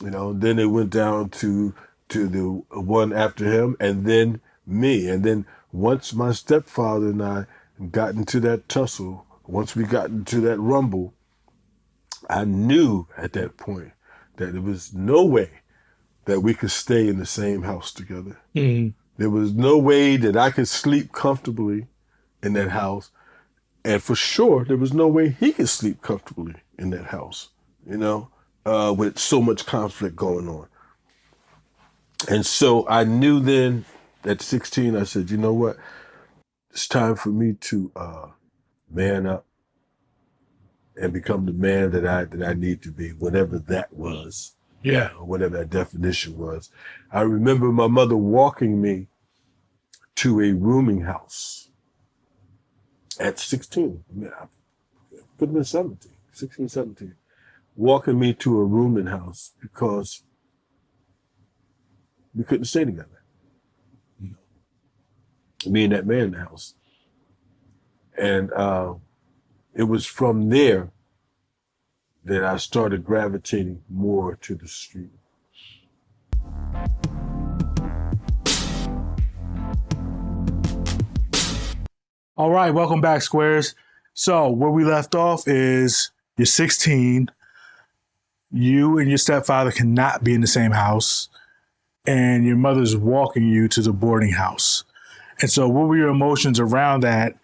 you know, then it went down to the one after him, and then me. And then once my stepfather and I got into that tussle, once we got into that rumble, I knew at that point that there was no way that we could stay in the same house together. Mm-hmm. There was no way that I could sleep comfortably in that house. And for sure, there was no way he could sleep comfortably in that house, you know, with so much conflict going on. And so I knew then at 16, I said, you know what? it's time for me to man up and become the man that I need to be, whatever that was. Yeah. Or whatever that definition was. I remember my mother walking me to a rooming house at 16. I mean, I could have been 17, 16, 17. Walking me to a rooming house because we couldn't stay together. Me and that man in the house. And it was from there that I started gravitating more to the street. All right, welcome back, Squares. So where we left off is you're 16. You and your stepfather cannot be in the same house, and your mother's walking you to the boarding house. And so what were your emotions around that,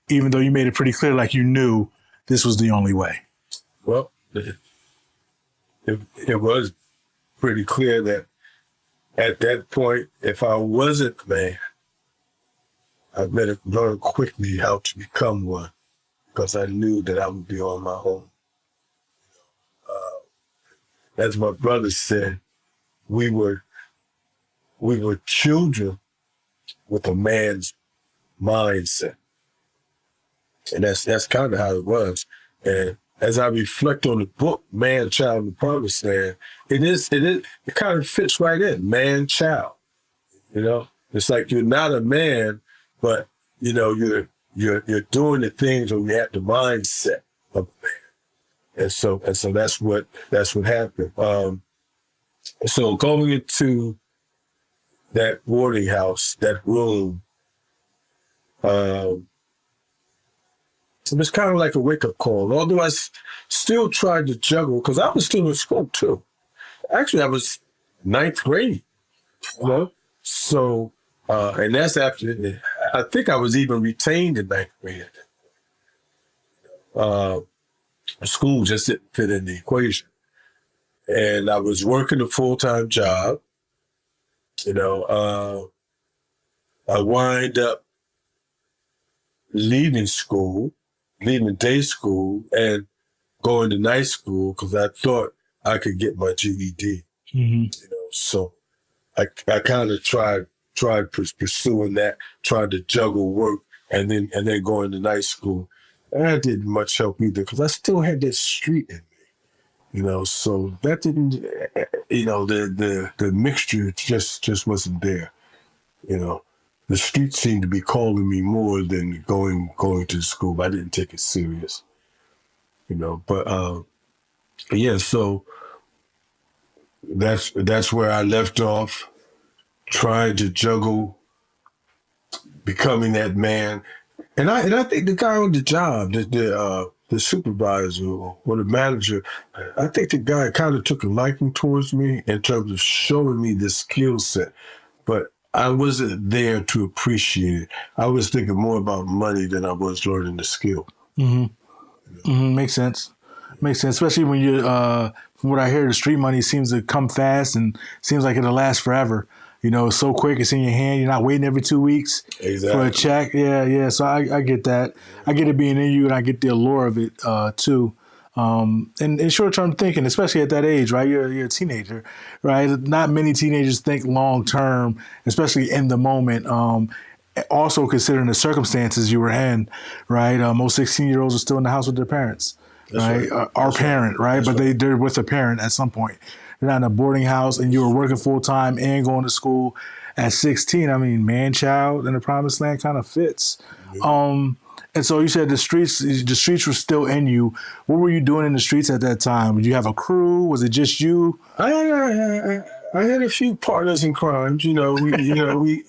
even though you made it pretty clear, like you knew this was the only way? Well, it was pretty clear that at that point, if I wasn't the man, I better learn quickly how to become one, because I knew that I would be on my own. As my brother said, we were children with a man's mindset. And that's kind of how it was. And as I reflect on the book, Man, Child, and the Promised Land, it kind of fits right in, man, child. You know, it's like you're not a man, but you know, you're doing the things when you have the mindset of a man. And so that's what happened. So going into that boarding house, that room, it was kind of like a wake-up call. Although I still tried to juggle, because I was still in school too. Actually, I was ninth grade, you know? So, and that's after, I think I was even retained in ninth grade. School just didn't fit in the equation. And I was working a full-time job. You know, I wind up leaving day school and going to night school because I thought I could get my GED. Mm-hmm. You know, so I kind of tried pursuing that, tried to juggle work and then going to night school. And that didn't much help either because I still had that street in me. You know, so that didn't, you know, the mixture just wasn't there. You know, the street seemed to be calling me more than going to school. I didn't take it serious. You know, but yeah, so that's where I left off, trying to juggle becoming that man. And I think the guy on the job, the supervisor or the manager, I think the guy kind of took a liking towards me in terms of showing me this skill set. But I wasn't there to appreciate it. I was thinking more about money than I was learning the skill. Mm-hmm. Mm-hmm. Makes sense. Makes sense, especially when you, from what I hear, the street money seems to come fast and seems like it'll last forever. You know, it's so quick, it's in your hand. You're not waiting every 2 weeks for a check. Yeah. So I get that. I get it being in you, and I get the allure of it too. And short-term thinking, especially at that age, right? You're a teenager, right? Not many teenagers think long-term, especially in the moment. Also considering the circumstances you were in, right? Most 16-year-olds are still in the house with their parents, right? Our parent, right? But they're with a parent at some point. They're not in a boarding house, and you were working full-time and going to school at 16. I mean, man, child, in the promised land kind of fits. Mm-hmm. And so you said the streets were still in you. What were you doing in the streets at that time? Did you have a crew? Was it just you? I had a few partners in crime. You know, we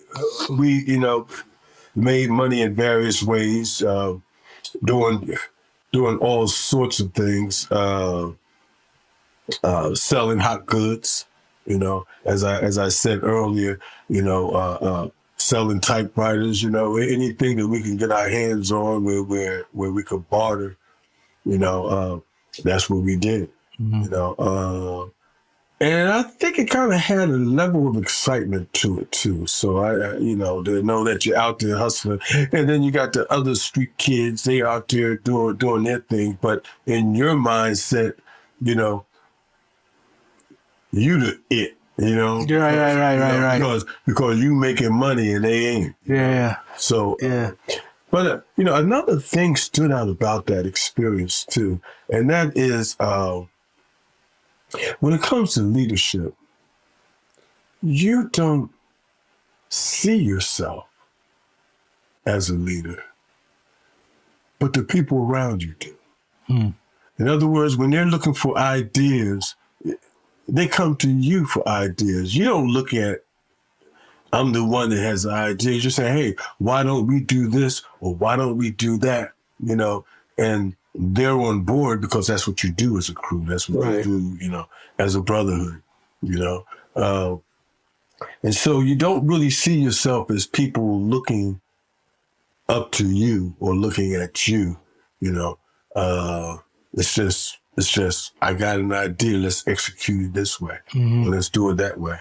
made money in various ways, doing all sorts of things, selling hot goods. You know, as I said earlier, you know, selling typewriters, you know, anything that we can get our hands on where we could barter, you know, that's what we did. Mm-hmm. You know, And I think it kind of had a level of excitement to it too. So to know that you're out there hustling, and then you got the other street kids. They out there doing their thing, but in your mindset, you know, you the it. Right. Because you making money and they ain't. Yeah. So Yeah. But another thing stood out about that experience too, and that is when it comes to leadership, you don't see yourself as a leader, but the people around you do. In other words, when they're looking for ideas, they come to you for ideas. You don't look at, I'm the one that has the ideas. You say, hey, why don't we do this or why don't we do that? And they're on board because that's what you do as a crew. That's what you do, as a brotherhood, and so you don't really see yourself as people looking up to you or looking at you, It's just, I got an idea, let's execute it this way. Or let's do it that way.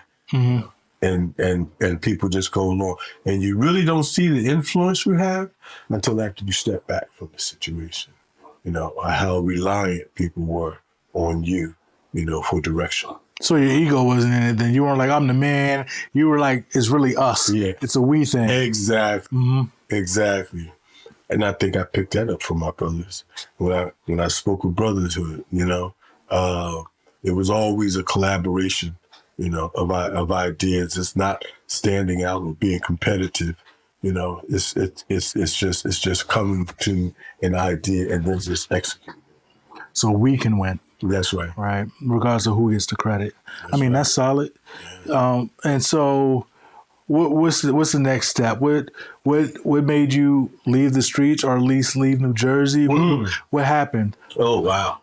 And people just go along. And you really don't see the influence we have until after you step back from the situation, or how reliant people were on you, for direction. So your ego wasn't in it then. You weren't like, I'm the man. You were like, it's really us. Yeah. It's a we thing. Exactly. Exactly. And I think I picked that up from my brothers. When I spoke with brotherhood, it was always a collaboration, of ideas. It's not standing out or being competitive. It's just coming to an idea and then just executing. So we can win. That's right. Right. Regardless of who gets the credit. That's solid. And so what's the next step? What made you leave the streets or at least leave New Jersey? What happened? Oh, wow.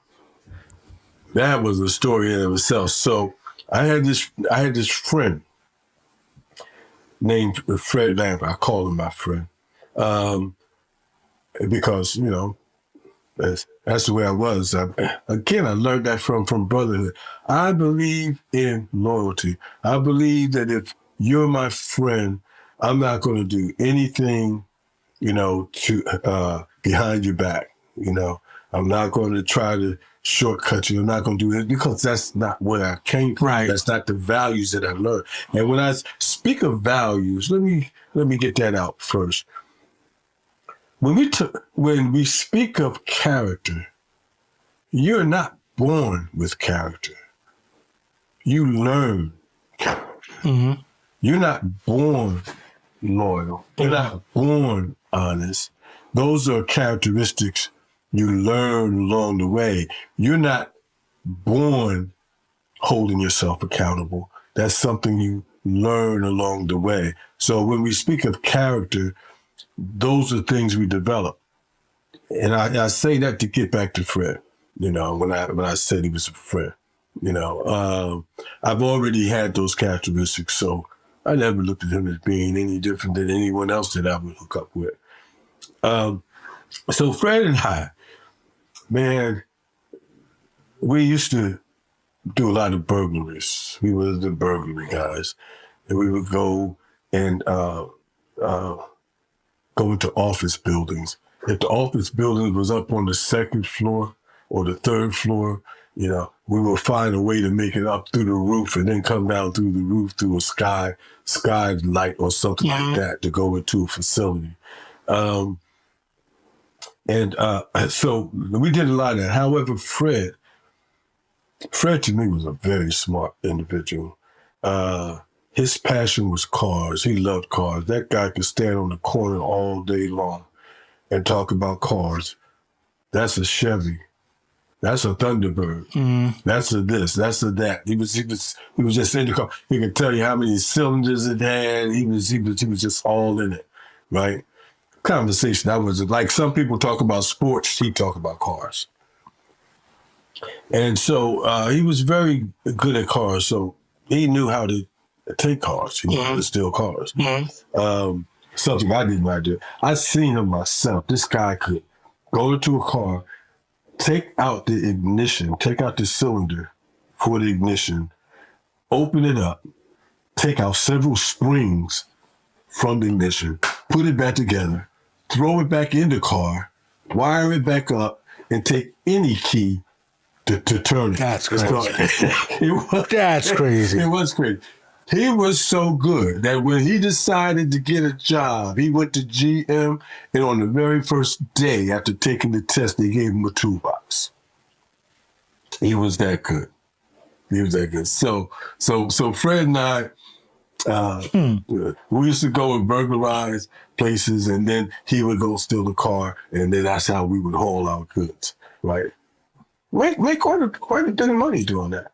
That was a story in of itself. So I had this friend named Fred Lambert. I call him my friend. Because, that's the way I was. I learned that from brotherhood. I believe in loyalty. I believe that if you're my friend, I'm not going to do anything, to behind your back. I'm not going to try to shortcut you. I'm not going to do it because that's not where I came from. Right. That's not the values that I learned. And when I speak of values, let me get that out first. When we speak of character, you're not born with character. You learn character. You're not born loyal. You're not born honest. Those are characteristics you learn along the way. You're not born holding yourself accountable. That's something you learn along the way. So when we speak of character, those are things we develop. And I say that to get back to Fred, when I said he was a friend. I've already had those characteristics, so I never looked at him as being any different than anyone else that I would hook up with. So Fred and I, man, we used to do a lot of burglaries. We were the burglary guys. And we would go and go into office buildings. If the office building was up on the second floor or the third floor, we would find a way to make it up through the roof and then come down through the roof through a skylight or something like that to go into a facility. So we did a lot of that. However, Fred to me was a very smart individual. His passion was cars. He loved cars. That guy could stand on the corner all day long and talk about cars. That's a Chevy. That's a Thunderbird. That's a this. That's a that. He was just in the car. He could tell you how many cylinders it had. He was just all in it, right? Conversation. That was like some people talk about sports. He talked about cars. And so he was very good at cars. So he knew how to take cars. He knew how to steal cars. Something I didn't like to do. I seen him myself. This guy could go into a car, take out the ignition, take out the cylinder for the ignition, open it up, take out several springs from the ignition, put it back together, throw it back in the car, wire it back up, and take any key to turn it. That's crazy. That's crazy. It was crazy. He was so good that when he decided to get a job, he went to GM, and on the very first day after taking the test, they gave him a toolbox. He was that good. So Fred and I, we used to go and burglarize places, and then he would go steal the car, and then that's how we would haul our goods, right? Make quite a bit of money doing that.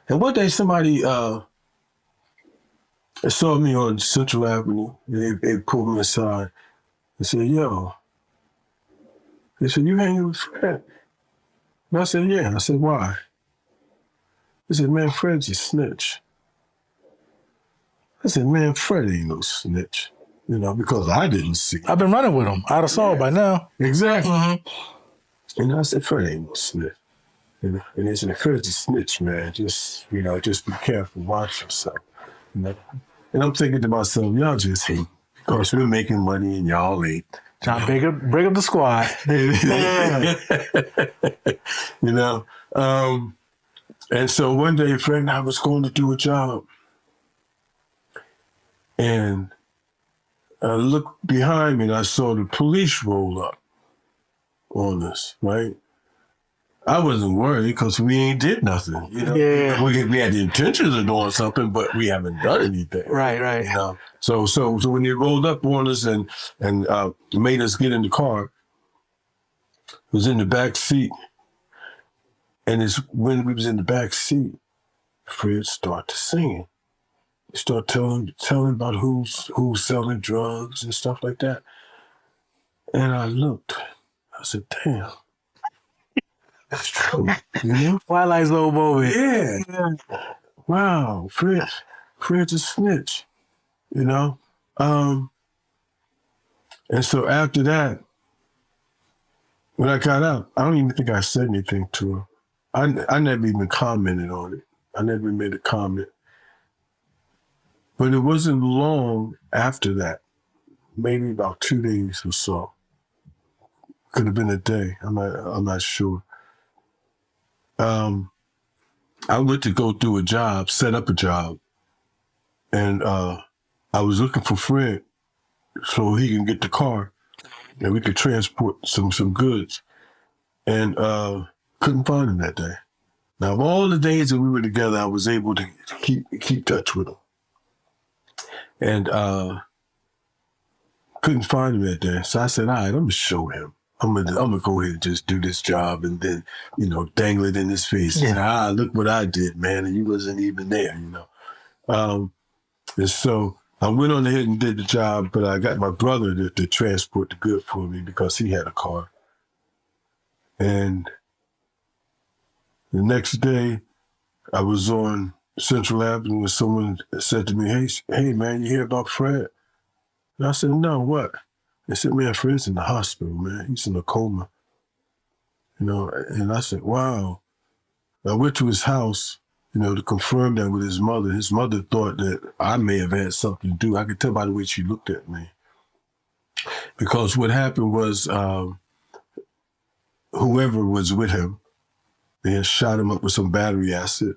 And one day somebody saw me on Central Avenue. They pulled me aside and said, "Yo," they said, "You hanging with Fred?" And I said, "Yeah." I said, "Why?" They said, "Man, Fred's a snitch." I said, "Man, Fred ain't no snitch," because I didn't see it. I've been running with him. I'd have saw it by now. Exactly. Mm-hmm. And I said, "Fred ain't no snitch." And they said, "Fred's a snitch, man. Just be careful. Watch yourself." And I'm thinking to myself, y'all just hate. Of course, we're making money and y'all ain't. John, bring up the squad. And so one day, Fred and I was going to do a job. And I looked behind me and I saw the police roll up on us, right? I wasn't worried because we ain't did nothing. Yeah. We had the intentions of doing something, but we haven't done anything. Right. So when they rolled up on us and made us get in the car, it was in the back seat. And it's when we was in the back seat, Fred started singing. He started telling about who's selling drugs and stuff like that. And I looked. I said, "Damn. That's true." Twilight's little moment. Yeah. Wow, Fred's a snitch, And so after that, when I got out, I don't even think I said anything to her. I never even commented on it. I never made a comment. But it wasn't long after that, maybe about 2 days or so. Could have been a day. I'm not sure. I went to go do a job, set up a job, and I was looking for Fred so he can get the car and we could transport some goods, and couldn't find him that day. Now, of all the days that we were together, I was able to keep touch with him, and couldn't find him that day. So I said, "All right, I'm gonna show him. I'm gonna go ahead and just do this job and then, dangle it in his face. Yeah. Look what I did, man, and you wasn't even there, And so I went on ahead and did the job, but I got my brother to transport the good for me because he had a car. And the next day, I was on Central Avenue and someone said to me, hey, man, you hear about Fred?" And I said, "No, what?" They said, "Man, Fred's in the hospital, man. He's in a coma." And I said, "Wow." I went to his house, to confirm that with his mother. His mother thought that I may have had something to do. I could tell by the way she looked at me. Because what happened was whoever was with him, they had shot him up with some battery acid,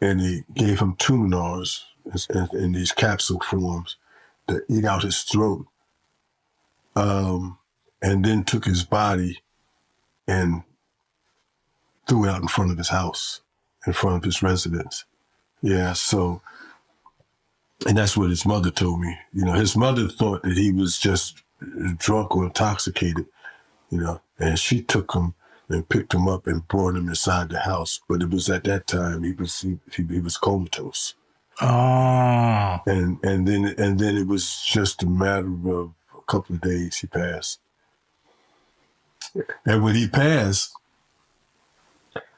and they gave him Tuminars in these capsule forms to eat out his throat. And then took his body and threw it out in front of his house, in front of his residence. Yeah, so, and that's what his mother told me. His mother thought that he was just drunk or intoxicated, and she took him and picked him up and brought him inside the house. But it was at that time he was comatose. Oh. And then it was just a matter of a couple of days he passed. And when he passed,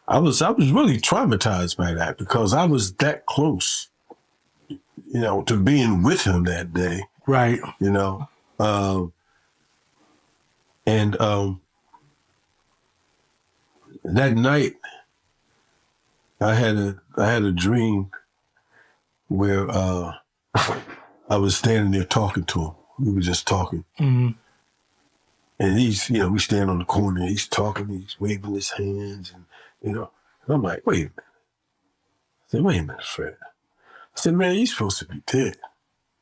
I was really traumatized by that because I was that close, to being with him that day. Right. And that night, I had a dream where I was standing there talking to him. We were just talking. Mm-hmm. And he's, we stand on the corner, he's talking, he's waving his hands, and I'm like, wait a minute. I said, wait a minute, Fred. I said, man, he's supposed to be dead.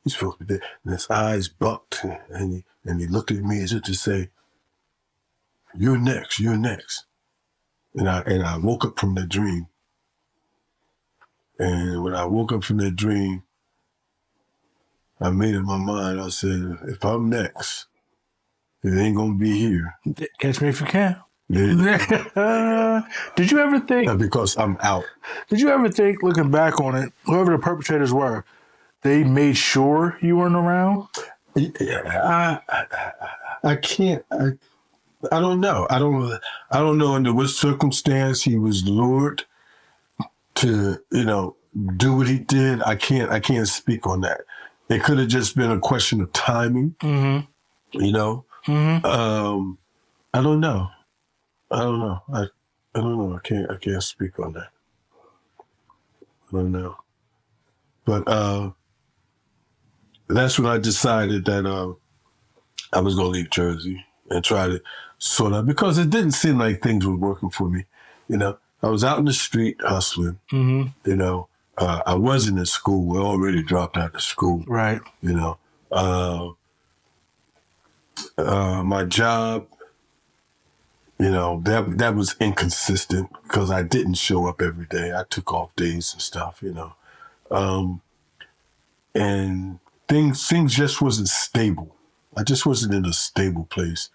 He's supposed to be dead. And his eyes bucked, and he looked at me as if to say, you're next, you're next. And I woke up from that dream. And when I woke up from that dream, I made up my mind. I said, if I'm next, it ain't gonna be here. Catch me if you can. Yeah. Did you ever think, Because I'm out. did you ever think, looking back on it, whoever the perpetrators were, they made sure you weren't around? Yeah, I can't. I don't know. I don't know under what circumstance he was lured to, do what he did. I can't speak on that. It could have just been a question of timing. Mm-hmm. Mm-hmm. I don't know. I don't know. I don't know. I can't speak on that. I don't know. But that's when I decided that I was going to leave Jersey and try to sort out, because it didn't seem like things were working for me. I was out in the street hustling. Mm-hmm. I wasn't in school. I already dropped out of school. Right. My job, that was inconsistent because I didn't show up every day. I took off days and stuff, and things just wasn't stable. I just wasn't in a stable place.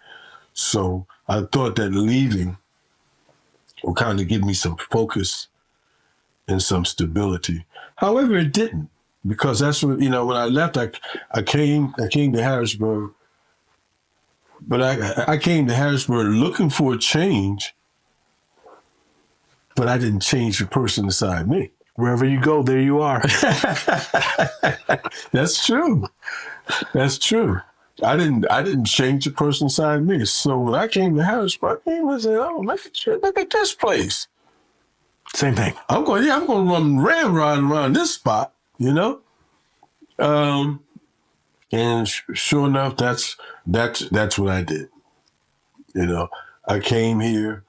So I thought that leaving would kind of give me some focus and some stability. However, it didn't, because that's when, when I left, I came to Harrisburg, but I came to Harrisburg looking for a change, but I didn't change the person inside me. Wherever you go, there you are. That's true. That's true. I didn't change the person inside me. So when I came to Harrisburg, I said, "Oh, look at this place." Same thing. I'm going to run ramrod around this spot, And sure enough, that's what I did. I came here.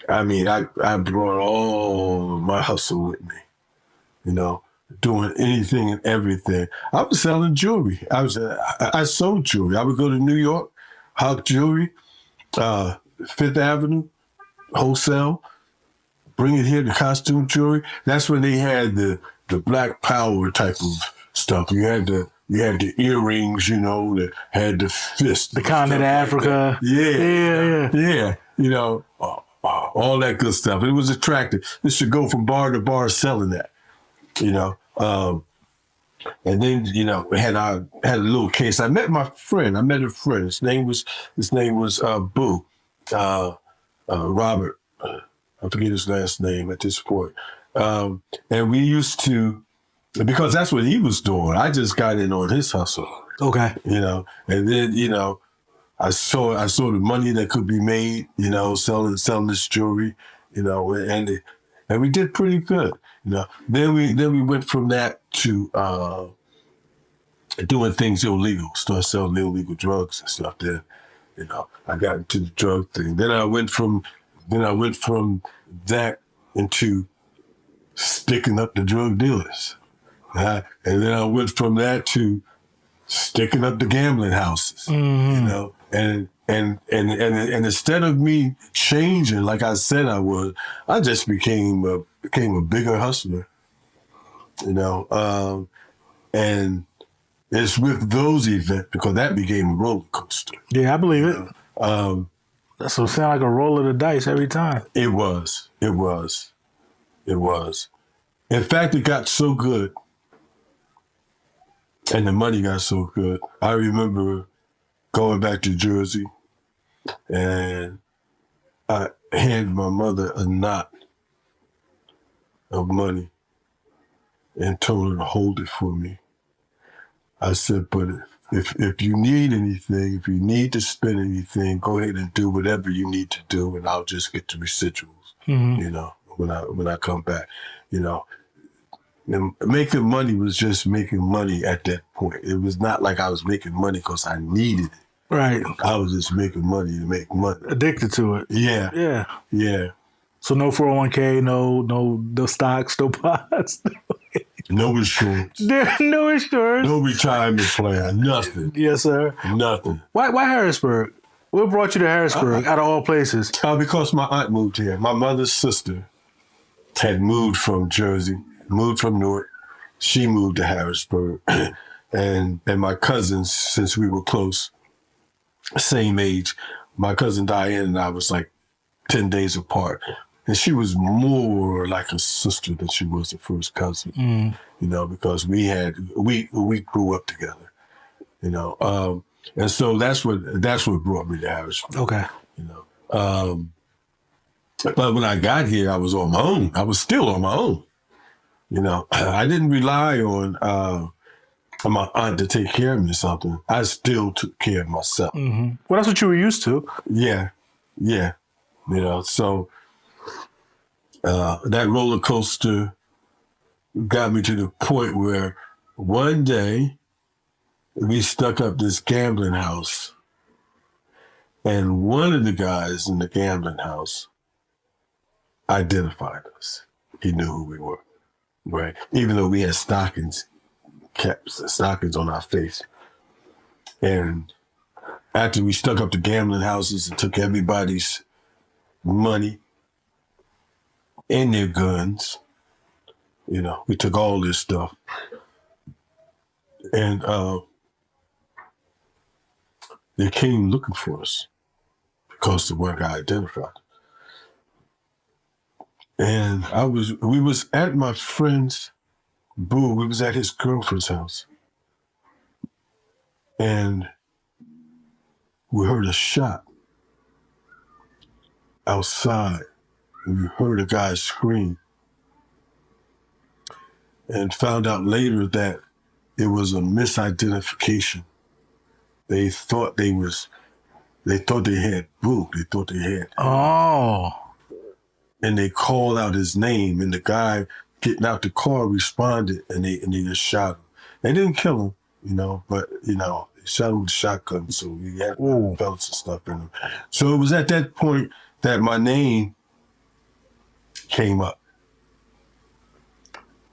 I mean, I brought all my hustle with me, doing anything and everything. I was selling jewelry. I sold jewelry. I would go to New York, Hawk Jewelry, Fifth Avenue, wholesale, bring it here to costume jewelry. That's when they had the Black Power type of stuff. You had the earrings, that had the fist. The continent of Africa. Yeah. All that good stuff. It was attractive. This should go from bar to bar selling that, And then, we had a little case. I met a friend. His name was Boo, Robert. I forget his last name at this point. And we used to, because that's what he was doing. I just got in on his hustle. Okay. And then, I saw the money that could be made, selling this jewelry, and we did pretty good. Then we went from that to doing things illegal, start selling illegal drugs and stuff. Then, I got into the drug thing. Then I went from that into sticking up the drug dealers. And then I went from that to sticking up the gambling houses, and instead of me changing like I said I would, I just became a bigger hustler, and it's with those events, because that became a roller coaster. Yeah, I believe it. That's what sound like a roll of the dice every time. It was. In fact, it got so good, and the money got so good. I remember going back to Jersey, and I handed my mother a knot of money and told her to hold it for me. I said, but if you need anything, if you need to spend anything, go ahead and do whatever you need to do, and I'll just get the residuals, when I come back. You know, and making money was just making money at that point. It was not like I was making money because I needed it. Right. I was just making money to make money. Addicted to it. Yeah. Yeah. Yeah. So no 401k, no stocks, no bonds. No insurance. No insurance. No retirement plan. Nothing. Yes, sir. Nothing. Why Harrisburg? What brought you to Harrisburg out of all places? Because my aunt moved here. My mother's sister had moved from Jersey, moved from Newark. She moved to Harrisburg. and my cousins, since we were close, same age, my cousin Diane and I was like 10 days apart. And she was more like a sister than she was a first cousin, you know, because we grew up together, you know. And so that's what brought me to Harrisburg. Okay. You know. But when I got here, I was on my own. I was still on my own. You know, I didn't rely on my aunt to take care of me or something. I still took care of myself. Mm-hmm. Well, that's what you were used to. Yeah. You know, so that roller coaster got me to the point where one day we stuck up this gambling house, and one of the guys in the gambling house identified us. He knew who we were, right? Even though we had stockings on our face. And after we stuck up the gambling houses and took everybody's money and their guns, you know, we took all this stuff. And they came looking for us because the one guy identified. And we was at my friend's boo. We was at his girlfriend's house. And we heard a shot outside. And we heard a guy scream. And found out later that it was a misidentification. They thought they had Boo. They thought they had. Oh. And they called out his name, and the guy getting out the car responded, and they just shot him. They didn't kill him, you know, but you know, they shot him with a shotgun, so he had pellets and stuff in him. So it was at that point that my name came up,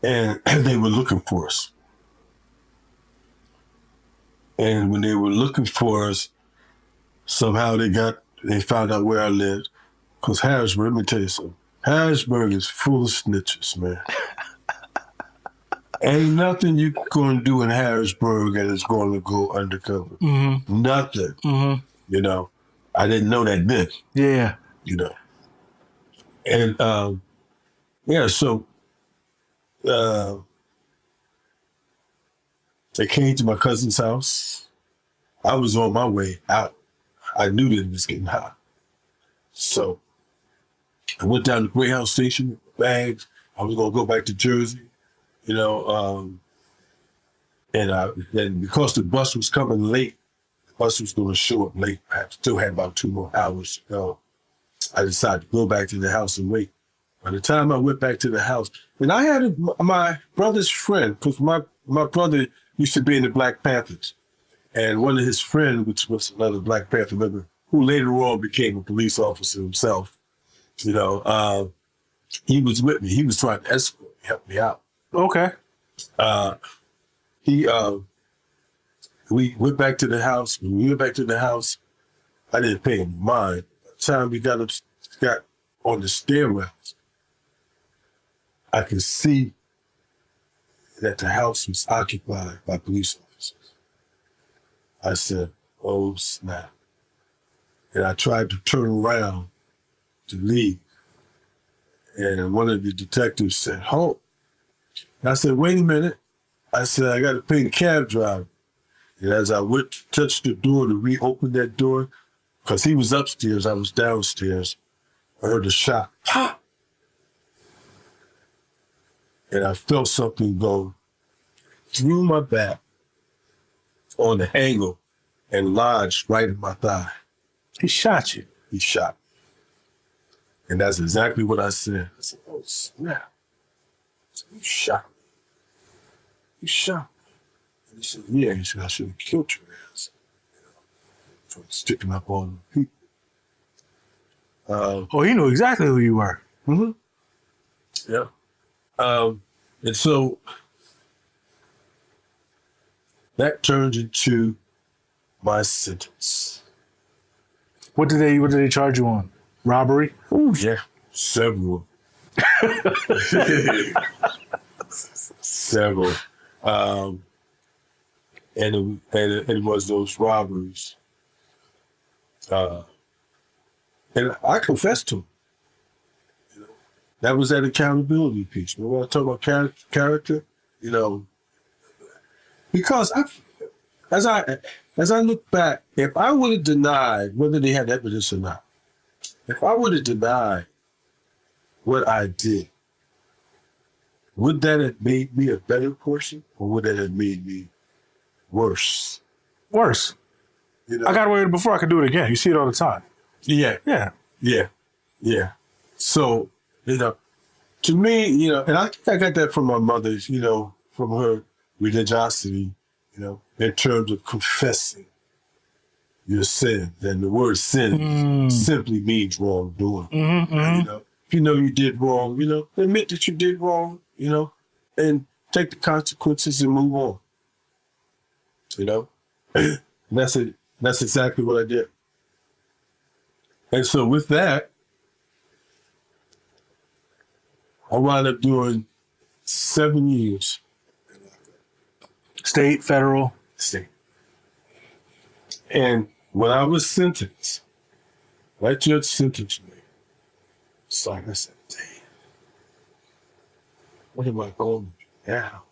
and they were looking for us. And when they were looking for us, somehow they found out where I lived. Because Harrisburg, let me tell you something. Harrisburg is full of snitches, man. Ain't nothing you going to do in Harrisburg that is going to go undercover. Mm-hmm. Nothing. Mm-hmm. You know, I didn't know that then. Yeah. You know. And, so they came to my cousin's house. I was on my way out. I knew that it was getting hot. So I went down to Greyhound Station with bags. I was going to go back to Jersey, you know, and because the bus was coming late, the bus was going to show up late. I still had about 2 more hours to go. I decided to go back to the house and wait. By the time I went back to the house, and I had my brother's friend, because my brother used to be in the Black Panthers, and one of his friends, which was another Black Panther member, who later on became a police officer himself, you know, he was with me. He was trying to escort me, help me out. Okay. We went back to the house. When we went back to the house, I didn't pay any mind. By the time we got on the stairwells, I could see that the house was occupied by police officers. I said, oh, snap. And I tried to turn around to leave. And one of the detectives said, halt. And I said, wait a minute. I said, I got to pay the cab driver. And as I went to touch the door to reopen that door, because he was upstairs, I was downstairs, I heard a shot. Pop! And I felt something go through my back on the angle and lodged right in my thigh. He shot you. He shot me. And that's exactly what I said. I said, oh, snap. I said, you shot me. You shot me. And he said, yeah. He said, I should have killed your ass. For sticking up on people. Oh, he knew exactly who you were. Mm-hmm. Yeah. And so that turned into my sentence. What did they charge you on? Robbery? Oh, yeah. Several. Several. And it was those robberies. And I confessed to him. That was that accountability piece. When I talk about character, because as I look back, if I would have denied whether they had evidence or not, if I would have denied what I did, would that have made me a better person, or would that have made me worse? Worse. I got away with it before. I could do it again. You see it all the time. Yeah. So, to me, and I think I got that from my mother, from her religiosity, in terms of confessing your sin. And the word sin simply means wrongdoing. If you know you did wrong, admit that you did wrong, and take the consequences and move on. And that's it. That's exactly what I did. And so with that, I wound up doing 7 years. State, federal? State. And when I was sentenced, that judge sentenced me. It's like I said, damn, what am I going to do now?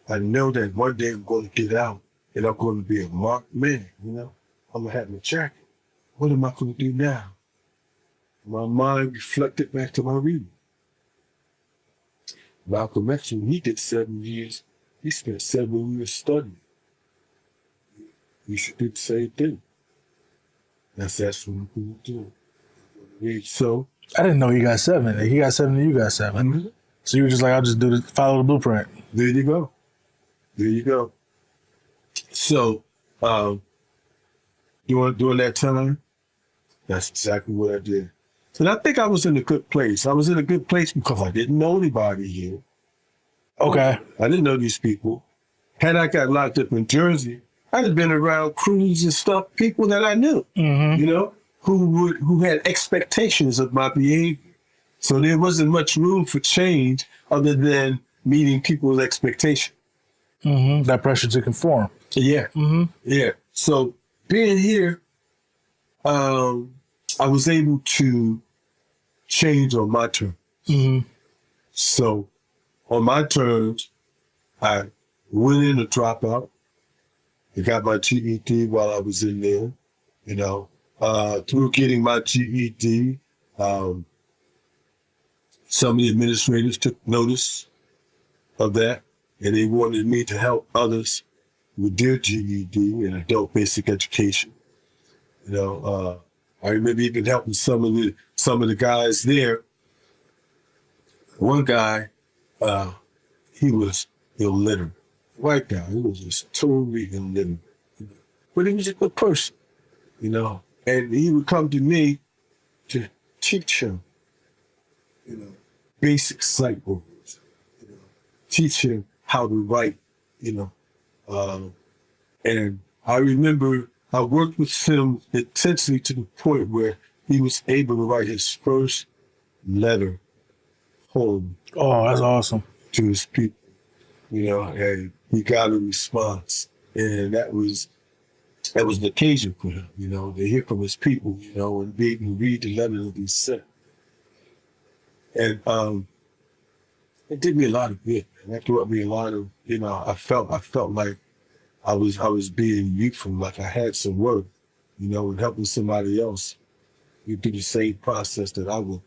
I know that one day I'm going to get out and I'm going to be a marked man, I'm going to have my jacket. What am I going to do now? My mind reflected back to my reading. Malcolm X, when he did 7 years, he spent 7 years studying. You should do the same thing. That's what people do. So I didn't know he got 7. He got 7 and you got 7. Mm-hmm. So you were just like, I'll just follow the blueprint. There you go. So during that time, that's exactly what I did. And I think I was in a good place. I was in a good place because I didn't know anybody here. Okay. I didn't know these people. Had I got locked up in Jersey, I'd have been around crews and stuff, people that I knew, who had expectations of my behavior. So there wasn't much room for change other than meeting people's expectations. That pressure to conform. Yeah. Yeah. So being here, I was able to change on my terms. So on my terms, I went in a dropout. I got my GED while I was in there, through getting my GED, some of the administrators took notice of that, and they wanted me to help others with their GED and adult basic education. I remember even helping some of the guys there. One guy, he was illiterate, white guy. He was just totally illiterate, but he was a good person, And he would come to me to teach him, basic sight words, teach him how to write, and I remember I worked with him intensely to the point where he was able to write his first letter home. Oh, that's awesome. To his people, and he got a response. And that was an occasion for him, to hear from his people, and be able to read the letter that he sent. And it did me a lot of good, man. That brought me a lot of, I felt like I was being youthful, like I had some work, and helping somebody else do the same process that I would.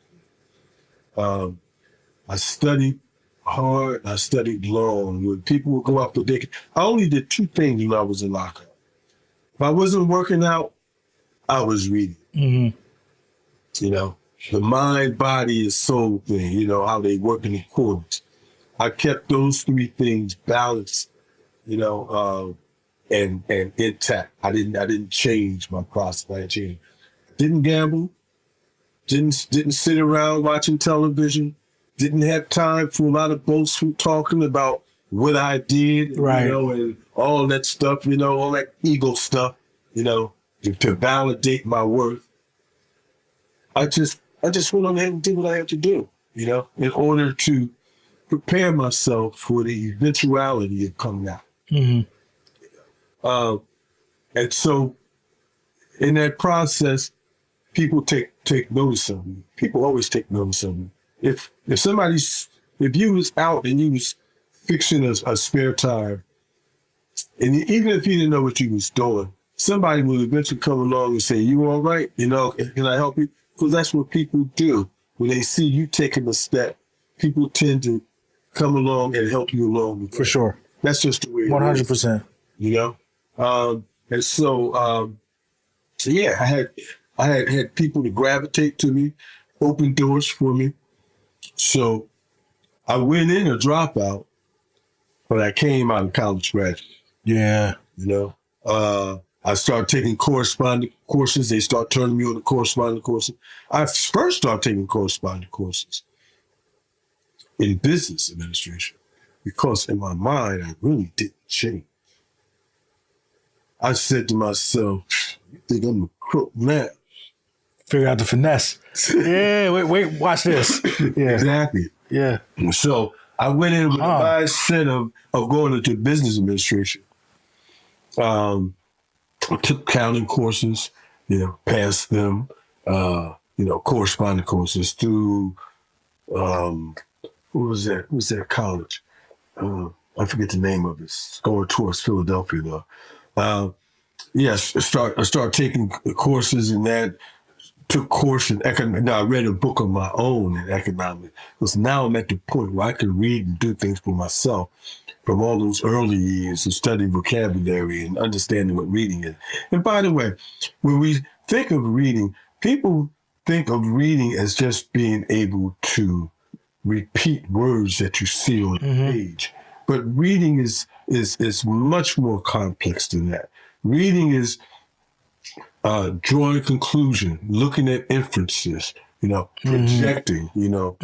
I studied hard, I studied long. When people would go out for decades, I only did 2 things when I was in lockup. If I wasn't working out, I was reading. You know, the mind, body, and soul thing, you know, how they work in accordance. I kept those three things balanced, you know, and intact. I didn't change my process. I didn't gamble, didn't sit around watching television, didn't have time for a lot of boastful talking about what I did, Right. you know, and all that stuff, you know, all that ego stuff, you know, to validate my worth. I just went on ahead and did what I had to do, you know, in order to prepare myself for the eventuality of coming out. Mm-hmm. And so in that process, people take notice of me. People always take notice of me. If you was out and you was fixing a spare tire, and even if you didn't know what you was doing, somebody will eventually come along and say, "You all right? You know, can I help you?" Because that's what people do. When they see you taking a step, people tend to come along and help you along. For sure. That's just the way it 100%. is, you know? And so yeah, I had people to gravitate to me, open doors for me. So I went in a dropout, but I came out of college graduate. Yeah. You know, I started taking corresponding courses. They start turning me on to corresponding courses. I first started taking corresponding courses in business administration because in my mind, I really didn't change. I said to myself, "You think I'm a crook now?" Figure out the finesse. Yeah, wait, watch this. Yeah. Exactly. Yeah. So I went in with the mindset of going into business administration. I took accounting courses, you know, passed them, you know, corresponding courses through, what was that? What was that college? I forget the name of it. It's going towards Philadelphia though. Yes, I started taking courses in that. Took course in economics. Now I read a book of my own in economics. Because now I'm at the point where I can read and do things for myself from all those early years of studying vocabulary and understanding what reading is. And by the way, when we think of reading, people think of reading as just being able to repeat words that you see on a page. But reading is much more complex than that. Reading is drawing a conclusion, looking at inferences, you know, projecting, you know,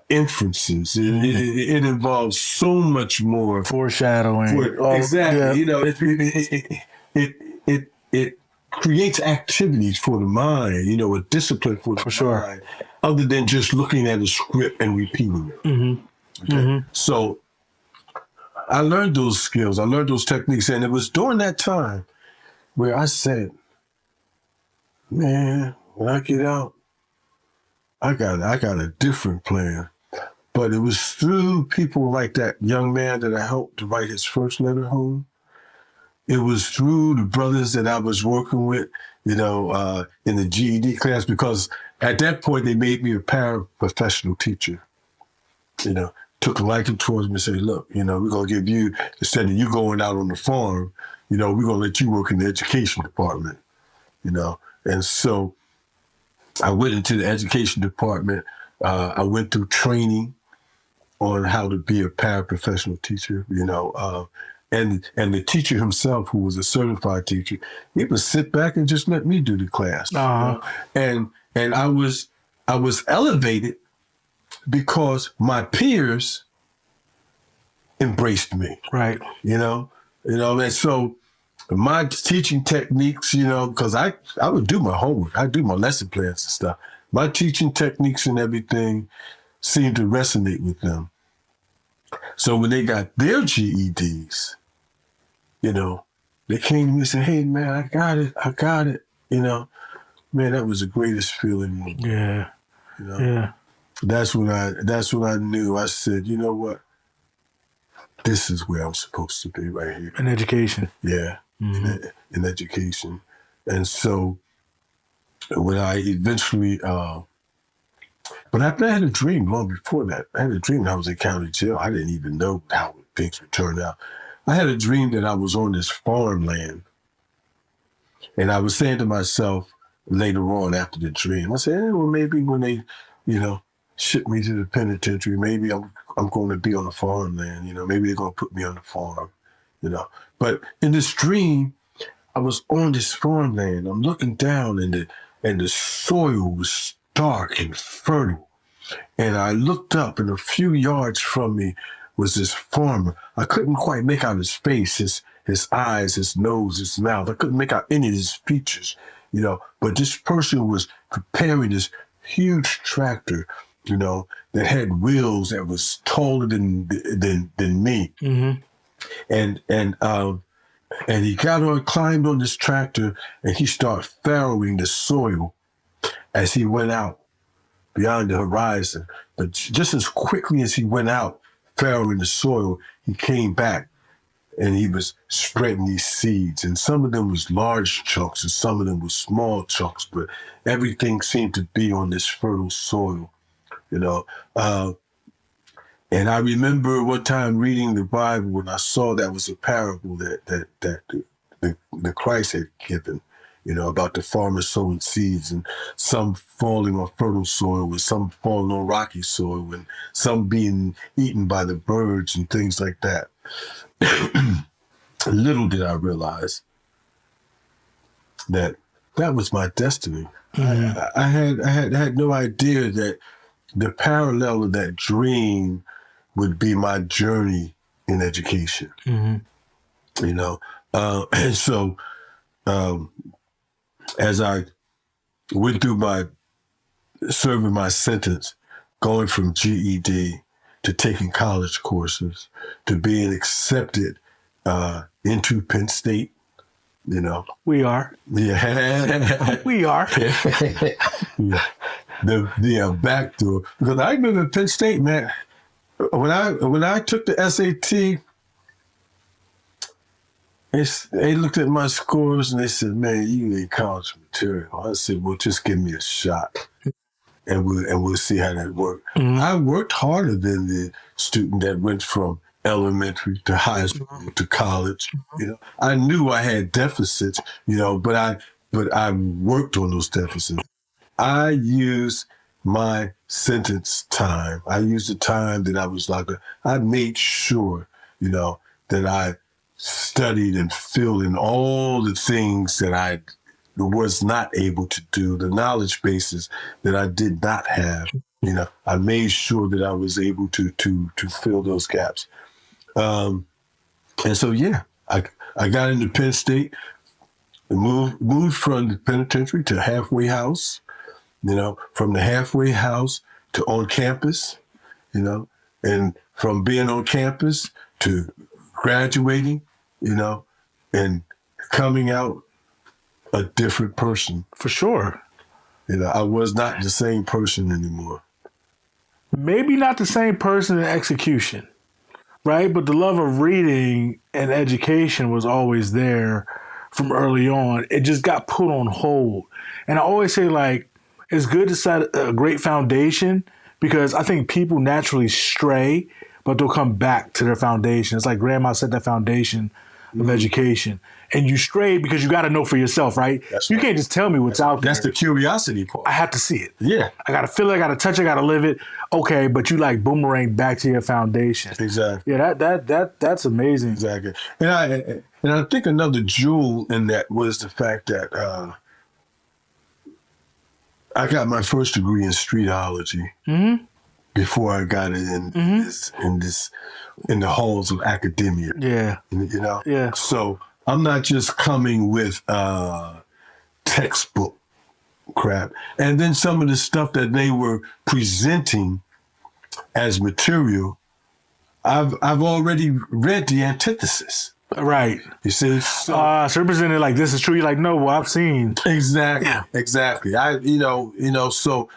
inferences. It involves so much more Foreshadowing. Exactly. Yeah. You know, it creates activities for the mind, you know, a discipline for the mind, other than just looking at a script and repeating it. Okay? So I learned those skills. I learned those techniques. And it was during that time where I said, man, when I get out, I got a different plan. But it was through people like that young man that I helped to write his first letter home. It was through the brothers that I was working with, you know, in the GED class, because at that point they made me a paraprofessional teacher. You know, took a liking towards me and said, look, you know, we're going to give you, instead of you going out on the farm, you know, we're going to let you work in the education department, you know. And so I went into the education department. I went through training on how to be a paraprofessional teacher, you know, and the teacher himself, who was a certified teacher, he would sit back and just let me do the class. You know? And I was elevated because my peers embraced me. Right. You know, and so my teaching techniques, you know, because I would do my homework, I do my lesson plans and stuff. My teaching techniques and everything seemed to resonate with them. So when they got their GEDs, you know, they came to me and said, hey, man, I got it. You know, man, that was the greatest feeling. Yeah. You know? Yeah. That's when I knew. I said, you know what? This is where I'm supposed to be, right here. In education. Yeah, in education. And so when I eventually, but I had a dream long before that. I had a dream that I was in county jail. I didn't even know how things would turn out. I had a dream that I was on this farmland. And I was saying to myself, later on after the dream. I said, well, maybe when they, ship me to the penitentiary, maybe I'm going to be on the farmland. Maybe they're going to put me on the farm. But in this dream, I was on this farmland. I'm looking down, and the soil was dark and fertile. And I looked up, and a few yards from me was this farmer. I couldn't quite make out his face, his eyes, his nose, his mouth. I couldn't make out any of his features, But this person was preparing this huge tractor, that had wheels that was taller than me. Mm-hmm. And he climbed on this tractor, and he started farrowing the soil as he went out beyond the horizon. But just as quickly as he went out farrowing the soil, he came back, and he was spreading these seeds. And some of them was large chunks, and some of them was small chunks, but everything seemed to be on this fertile soil, And I remember one time reading the Bible when I saw that was a parable that the Christ had given, about the farmer sowing seeds, and some falling on fertile soil, and some falling on rocky soil, and some being eaten by the birds and things like that. Little did I realize that was my destiny. Mm-hmm. I had no idea that the parallel of that dream would be my journey in education. Mm-hmm. And so as I went through serving my sentence, going from GED to taking college courses to being accepted into Penn State, We are. Yeah. We are. Yeah. The back door. Because I remember at Penn State, man, when I took the SAT, they looked at my scores and they said, "Man, you need college material." I said, "Well, just give me a shot, and we'll see how that works." Mm-hmm. I worked harder than the student that went from elementary to high school to college. I knew I had deficits, but I worked on those deficits. I used my sentence time. I used the time that I was locked up. I made sure, that I studied and filled in all the things that I was not able to do, the knowledge bases that I did not have. I made sure that I was able to fill those gaps. And so, I got into Penn State, moved from the penitentiary to halfway house, from the halfway house to on campus, and from being on campus to graduating, and coming out a different person. For sure. I was not the same person anymore. Maybe not the same person in execution, right? But the love of reading and education was always there from early on. It just got put on hold. And I always say, it's good to set a great foundation, because I think people naturally stray, but they'll come back to their foundation. It's like grandma set that foundation of education. And you stray because you got to know for yourself, right? You can't just tell me what's out there. That's the curiosity part. I have to see it. Yeah. I got to feel it, I got to touch it, I got to live it. Okay, but you boomerang back to your foundation. Exactly. Yeah, that's amazing. Exactly. And I think another jewel in that was the fact that I got my first degree in streetology before I got it in the halls of academia. Yeah. Yeah. So I'm not just coming with textbook crap. And then some of the stuff that they were presenting as material, I've already read the antithesis. Right. You see? So represented like this is true. You're like, no, well, I've seen. Exactly. Yeah. Exactly. So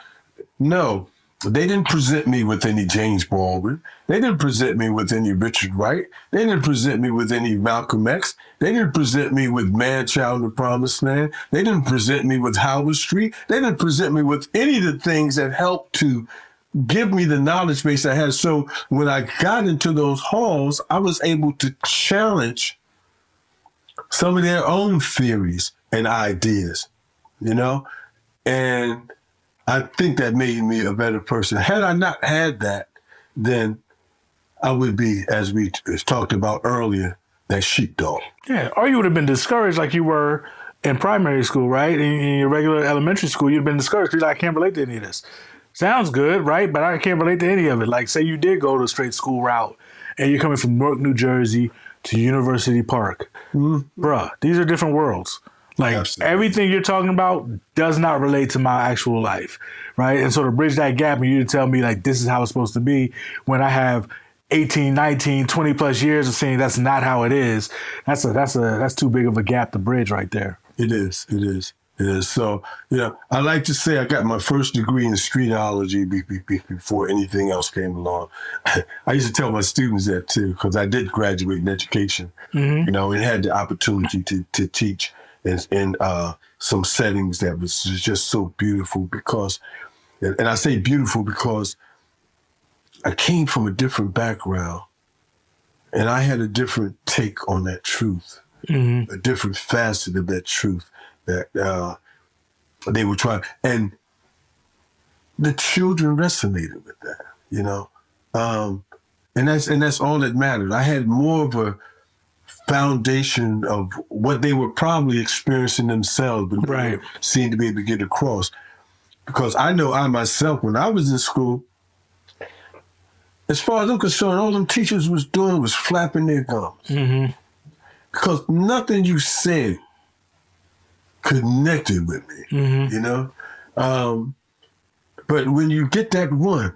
no, they didn't present me with any James Baldwin. They didn't present me with any Richard Wright. They didn't present me with any Malcolm X. They didn't present me with Man Child in the Promised Land. They didn't present me with Howard Street. They didn't present me with any of the things that helped to give me the knowledge base I had. So when I got into those halls, I was able to challenge some of their own theories and ideas, And I think that made me a better person. Had I not had that, then I would be, as we talked about earlier, that sheepdog. Yeah, or you would have been discouraged like you were in primary school, right? In your regular elementary school, you'd have been discouraged because I can't relate to any of this. Sounds good, right? But I can't relate to any of it. Like, say you did go to a straight school route and you're coming from Newark, New Jersey to University Park. Bruh, these are different worlds. Like, Absolutely. everything you're talking about does not relate to my actual life, right? And so to bridge that gap and you to tell me, like, this is how it's supposed to be when I have 18, 19, 20 plus years of saying that's not how it is, that's too big of a gap to bridge right there. It is. So, I like to say I got my first degree in streetology before anything else came along. I used to tell my students that too, because I did graduate in education, and had the opportunity to teach in some settings that was just so beautiful because, and I say beautiful because I came from a different background and I had a different take on that truth, a different facet of that truth that they were trying. And the children resonated with that, and that's all that mattered. I had more of a foundation of what they were probably experiencing themselves, but Right. seemed to be able to get across. Because I know I myself, when I was in school, as far as I'm concerned, all them teachers was doing was flapping their gums. Because nothing you said connected with me, But when you get that one,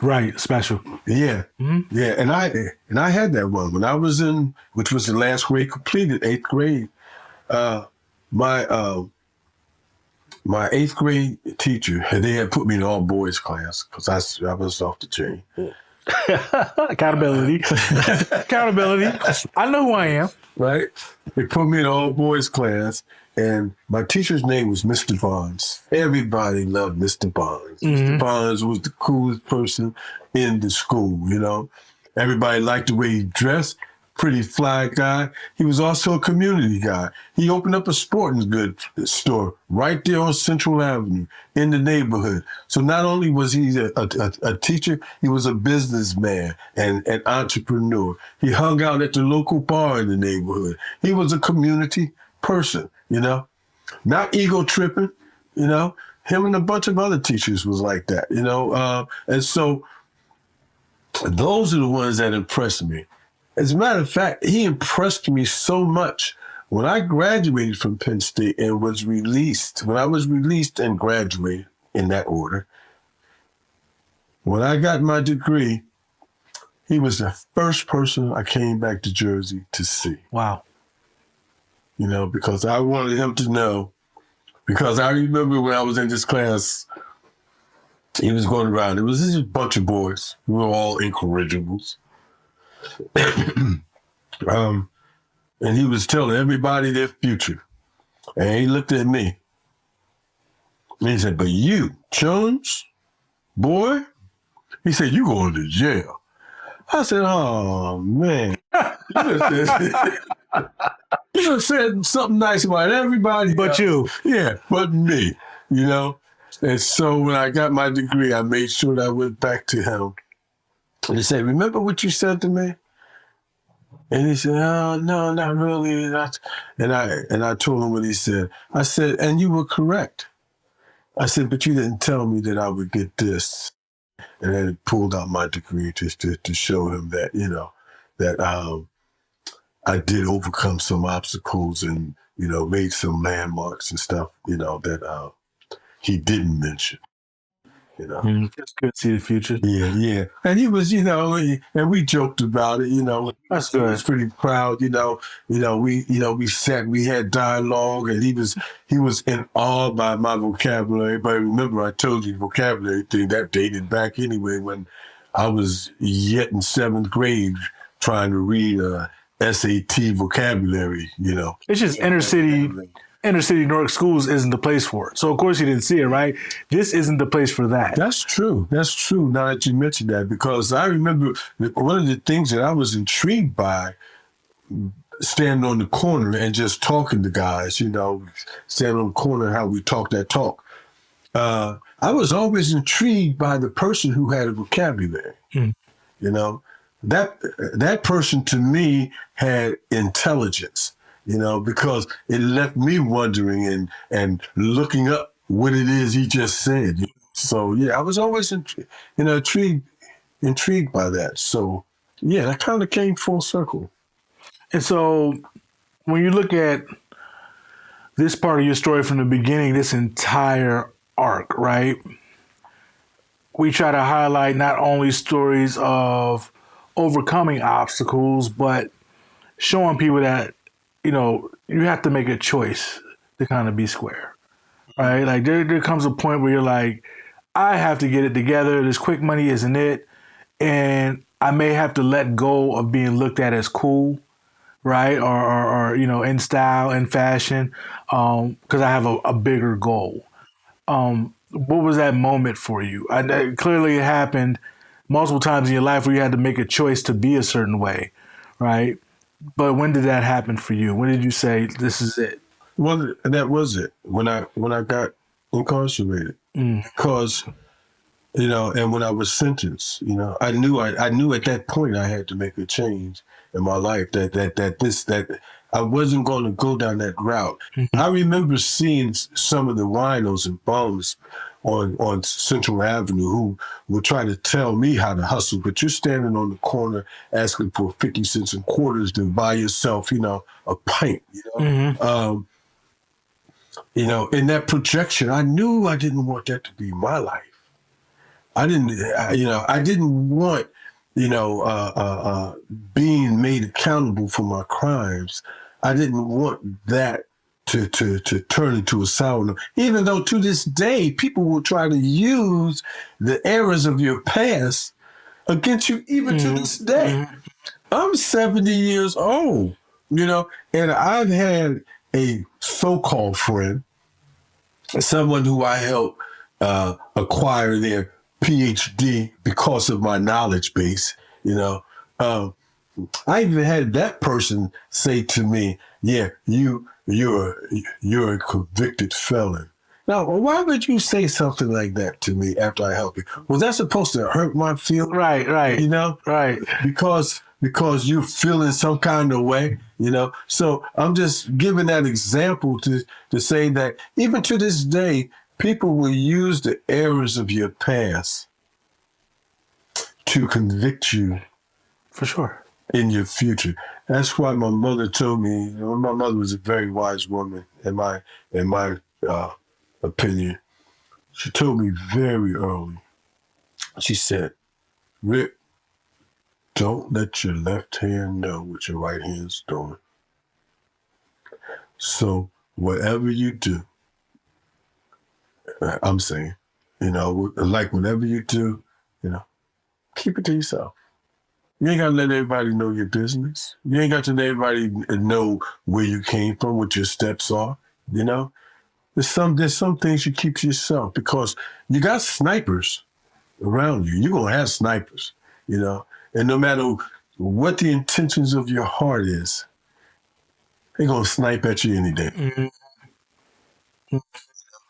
Right, special. yeah, and I had that one when I was in, which was the last grade completed, 8th grade. My 8th grade teacher, they had put me in all boys class because I was off the chain. Accountability. I know who I am. Right? They put me in all boys class, and my teacher's name was Mr. Bonds. Everybody loved Mr. Bonds. Mr. Bonds was the coolest person in the school, Everybody liked the way he dressed. Pretty fly guy. He was also a community guy. He opened up a sporting goods store right there on Central Avenue in the neighborhood. So not only was he a teacher, he was a businessman and an entrepreneur. He hung out at the local bar in the neighborhood. He was a community person, not ego tripping, Him and a bunch of other teachers was like that, And so those are the ones that impressed me. As a matter of fact, he impressed me so much when I graduated from Penn State and was released. When I was released and graduated in that order, when I got my degree, he was the first person I came back to Jersey to see. Wow. Because I wanted him to know, because I remember when I was in this class, he was going around. It was just a bunch of boys. We were all incorrigibles. And he was telling everybody their future. And he looked at me. And he said, but you, Jones, boy, he said, you going to jail. I said, oh, man. You should have said something nice about everybody. But you. Yeah, but me, And so when I got my degree, I made sure that I went back to him. And he said, remember what you said to me? And he said, oh, no, not really. And I told him what he said. I said, and you were correct. I said, but you didn't tell me that I would get this. And then pulled out my degree just to show him that, that I did overcome some obstacles and, made some landmarks and stuff, that he didn't mention. It's good to see the future. Yeah. And he was, and we joked about it, That's He good. was pretty proud, we sat, we had dialogue, and he was in awe by my vocabulary. But remember, I told you the vocabulary thing that dated back anyway when I was yet in 7th grade trying to read SAT vocabulary, It's just inner city Newark schools isn't the place for it. So of course you didn't see it, right? This isn't the place for that. That's true. Now that you mentioned that, because I remember one of the things that I was intrigued by, standing on the corner and just talking to guys, standing on the corner, how we talk that talk. I was always intrigued by the person who had a vocabulary. Mm. You know, that person to me had intelligence. You know, because it left me wondering and looking up what it is he just said. So yeah, I was always intrigued by that. So yeah, that kind of came full circle. And so when you look at this part of your story from the beginning, this entire arc, right? We try to highlight not only stories of overcoming obstacles, but showing people that, you have to make a choice to kind of be square, right? Like there comes a point where you're like, I have to get it together. This quick money isn't it. And I may have to let go of being looked at as cool, right? Or in style and fashion, because I have a bigger goal. What was that moment for you? Clearly, it happened multiple times in your life where you had to make a choice to be a certain way, right? But when did that happen for you? When did you say this is it? Well, that was it when I got incarcerated because and when I was sentenced, I knew at that point I had to make a change in my life that I wasn't going to go down that route. I remember seeing some of the winos and bums on Central Avenue who would try to tell me how to hustle, but you're standing on the corner asking for 50 cents and quarters to buy yourself, a pint, in that projection, I knew I didn't want that to be my life. I didn't want, being made accountable for my crimes. I didn't want that to turn into a sour note. Even though to this day, people will try to use the errors of your past against you, even to this day. I'm 70 years old, and I've had a so-called friend, someone who I helped acquire their PhD because of my knowledge base, I even had that person say to me, "Yeah, you're a convicted felon." Now, why would you say something like that to me after I help you? Was that supposed to hurt my feelings? Right. Right. Because you're feeling some kind of way, So I'm just giving that example to say that even to this day, people will use the errors of your past to convict you. For sure. In your future. That's why my mother told me. My mother was a very wise woman, in my opinion. She told me very early. She said, "Rick, don't let your left hand know what your right hand's doing. So whatever you do, I'm saying, like whatever you do, keep it to yourself. You ain't got to let everybody know your business. You ain't got to let everybody know where you came from, what your steps are, There's some things you keep to yourself because you got snipers around you. You're going to have snipers, And no matter what the intentions of your heart is, they're going to snipe at you any day. Mm-hmm.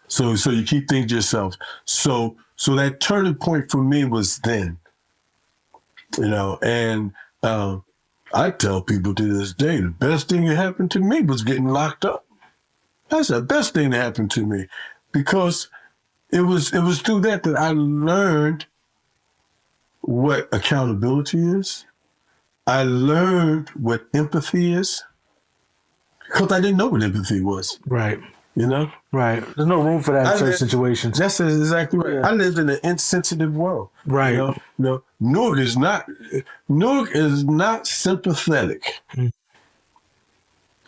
So you keep things to yourself. So that turning point for me was then. And I tell people to this day, the best thing that happened to me was getting locked up. That's the best thing that happened to me because it was through that I learned what accountability is. I learned what empathy is because I didn't know what empathy was. Right. Right. There's no room for that in certain situations. That's exactly right. Yeah. I lived in an insensitive world. Right. Newark is not sympathetic. Mm.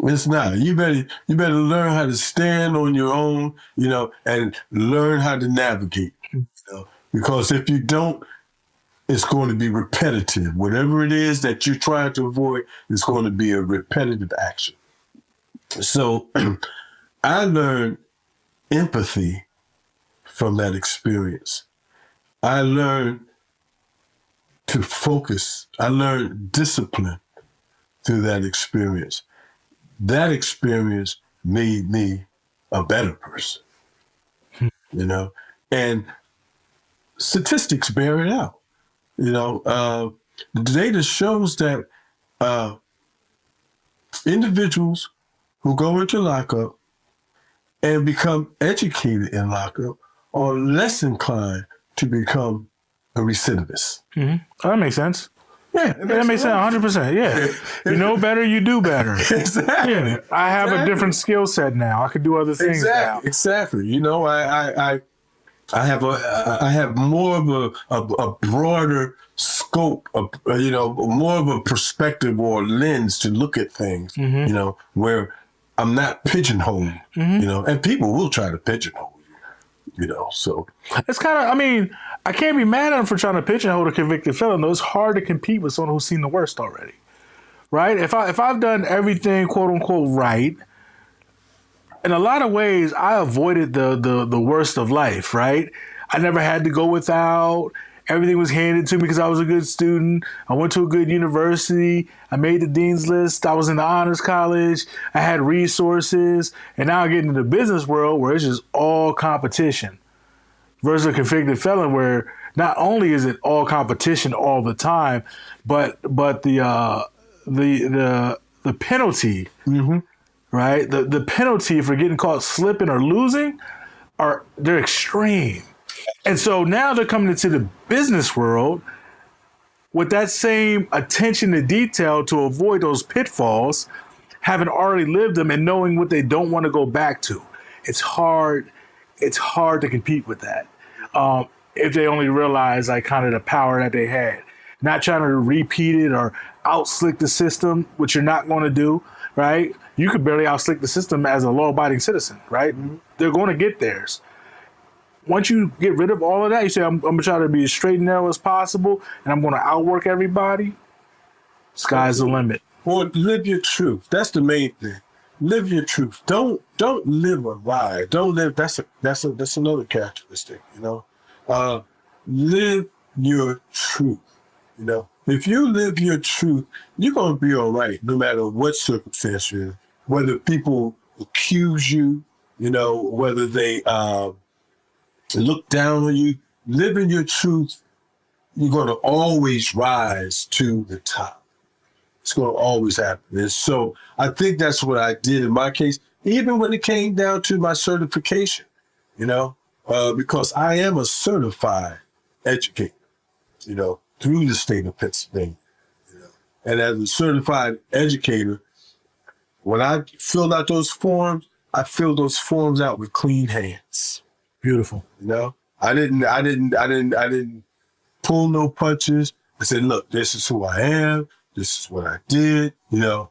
It's not. You better learn how to stand on your own, and learn how to navigate. Because if you don't, it's going to be repetitive. Whatever it is that you're trying to avoid, it's going to be a repetitive action. So I learned empathy from that experience. I learned to focus. I learned discipline through that experience. That experience made me a better person. you know, and statistics bear it out. You know, the data shows that individuals who go into lockup and become educated in lockup are less inclined to become a recidivist. Mm-hmm. Oh, that makes sense. Yeah, That makes sense. 100%. Yeah, you know better, you do better. Exactly. Yeah, I have a different skill set now. I could do other things now. Exactly. You know, I have more of a broader scope of, you know, more of a perspective or lens to look at things. Mm-hmm. You know, where I'm not pigeonholed. Mm-hmm. You know, and people will try to pigeonhole you. You know, so it's kind of. I mean, I can't be mad at him for trying to pigeonhole a convicted felon. Though it's hard to compete with someone who's seen the worst already, right? If I've done everything quote unquote right, in a lot of ways, I avoided the worst of life, right? I never had to go without. Everything was handed to me because I was a good student. I went to a good university. I made the dean's list. I was in the honors college. I had resources. And now I get into the business world where it's just all competition versus a convicted felon where not only is it all competition all the time, but the penalty, mm-hmm. right? The penalty for getting caught slipping or losing they're extreme. And so now they're coming into the business world with that same attention to detail to avoid those pitfalls, having already lived them and knowing what they don't want to go back to. It's hard to compete with that. If they only realize like kind of the power that they had. Not trying to repeat it or outslick the system, which you're not going to do, right? You could barely outslick the system as a law-abiding citizen, right? They're going to get theirs. Once you get rid of all of that, you say, I'm going to try to be as straight and narrow as possible, and I'm going to outwork everybody. Sky's the limit. Or live your truth. That's the main thing. Live your truth. Don't live a lie. Don't live. That's another characteristic. You know, live your truth. You know, if you live your truth, you're gonna be all right, no matter what circumstance you're in. Whether people accuse you, you know, whether they look down on you. Living your truth, you're gonna always rise to the top. It's going to always happen. And so I think that's what I did in my case, even when it came down to my certification, you know, because I am a certified educator, you know, through the state of Pennsylvania. You know. And as a certified educator, when I filled out those forms, I filled those forms out with clean hands. Beautiful. You know, I didn't pull no punches. I said, look, this is who I am. This is what I did, you know,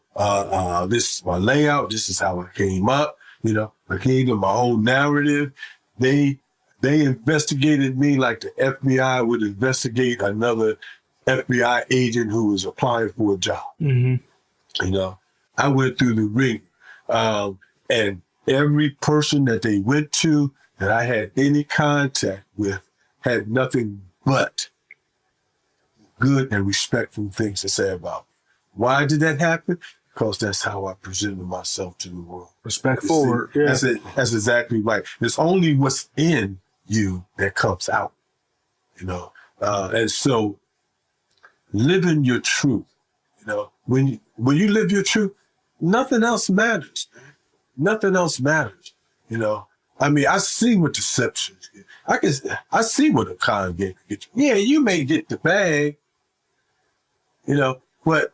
this is my layout. This is how I came up, you know, I gave them my whole narrative. They investigated me like the FBI would investigate another FBI agent who was applying for a job. Mm-hmm. You know, I went through the ring, and every person that they went to that I had any contact with had nothing but good and respectful things to say about me. Why did that happen? Because that's how I presented myself to the world. Respect forward. Yeah. That's exactly right. It's only what's in you that comes out, you know. And so living your truth, you know, when you live your truth, nothing else matters, man. Nothing else matters, you know. I mean, I see what deceptions get. I see what a con get you. Yeah, you may get the bag, you know, but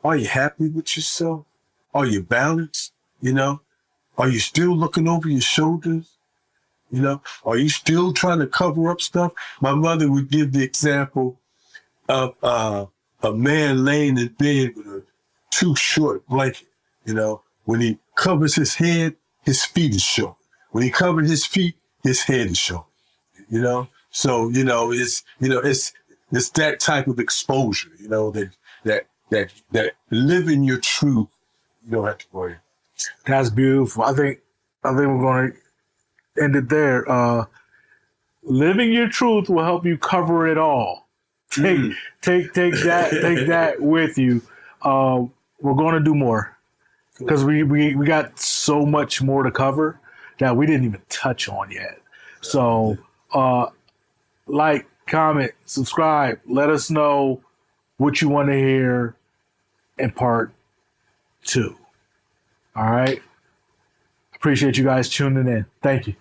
are you happy with yourself? Are you balanced? You know, are you still looking over your shoulders? You know, are you still trying to cover up stuff? My mother would give the example of a man laying in bed with a too short blanket. You know, when he covers his head, his feet is showing. When he covers his feet, his head is showing. You know, so it's that type of exposure. You know, that living your truth, you don't have to worry. That's beautiful. I think we're going to end it there. Living your truth will help you cover it all. Take that with you. We're going to do more because we got so much more to cover that we didn't even touch on yet. So, like, comment, subscribe. Let us know what you want to hear in part 2. All right. Appreciate you guys tuning in. Thank you.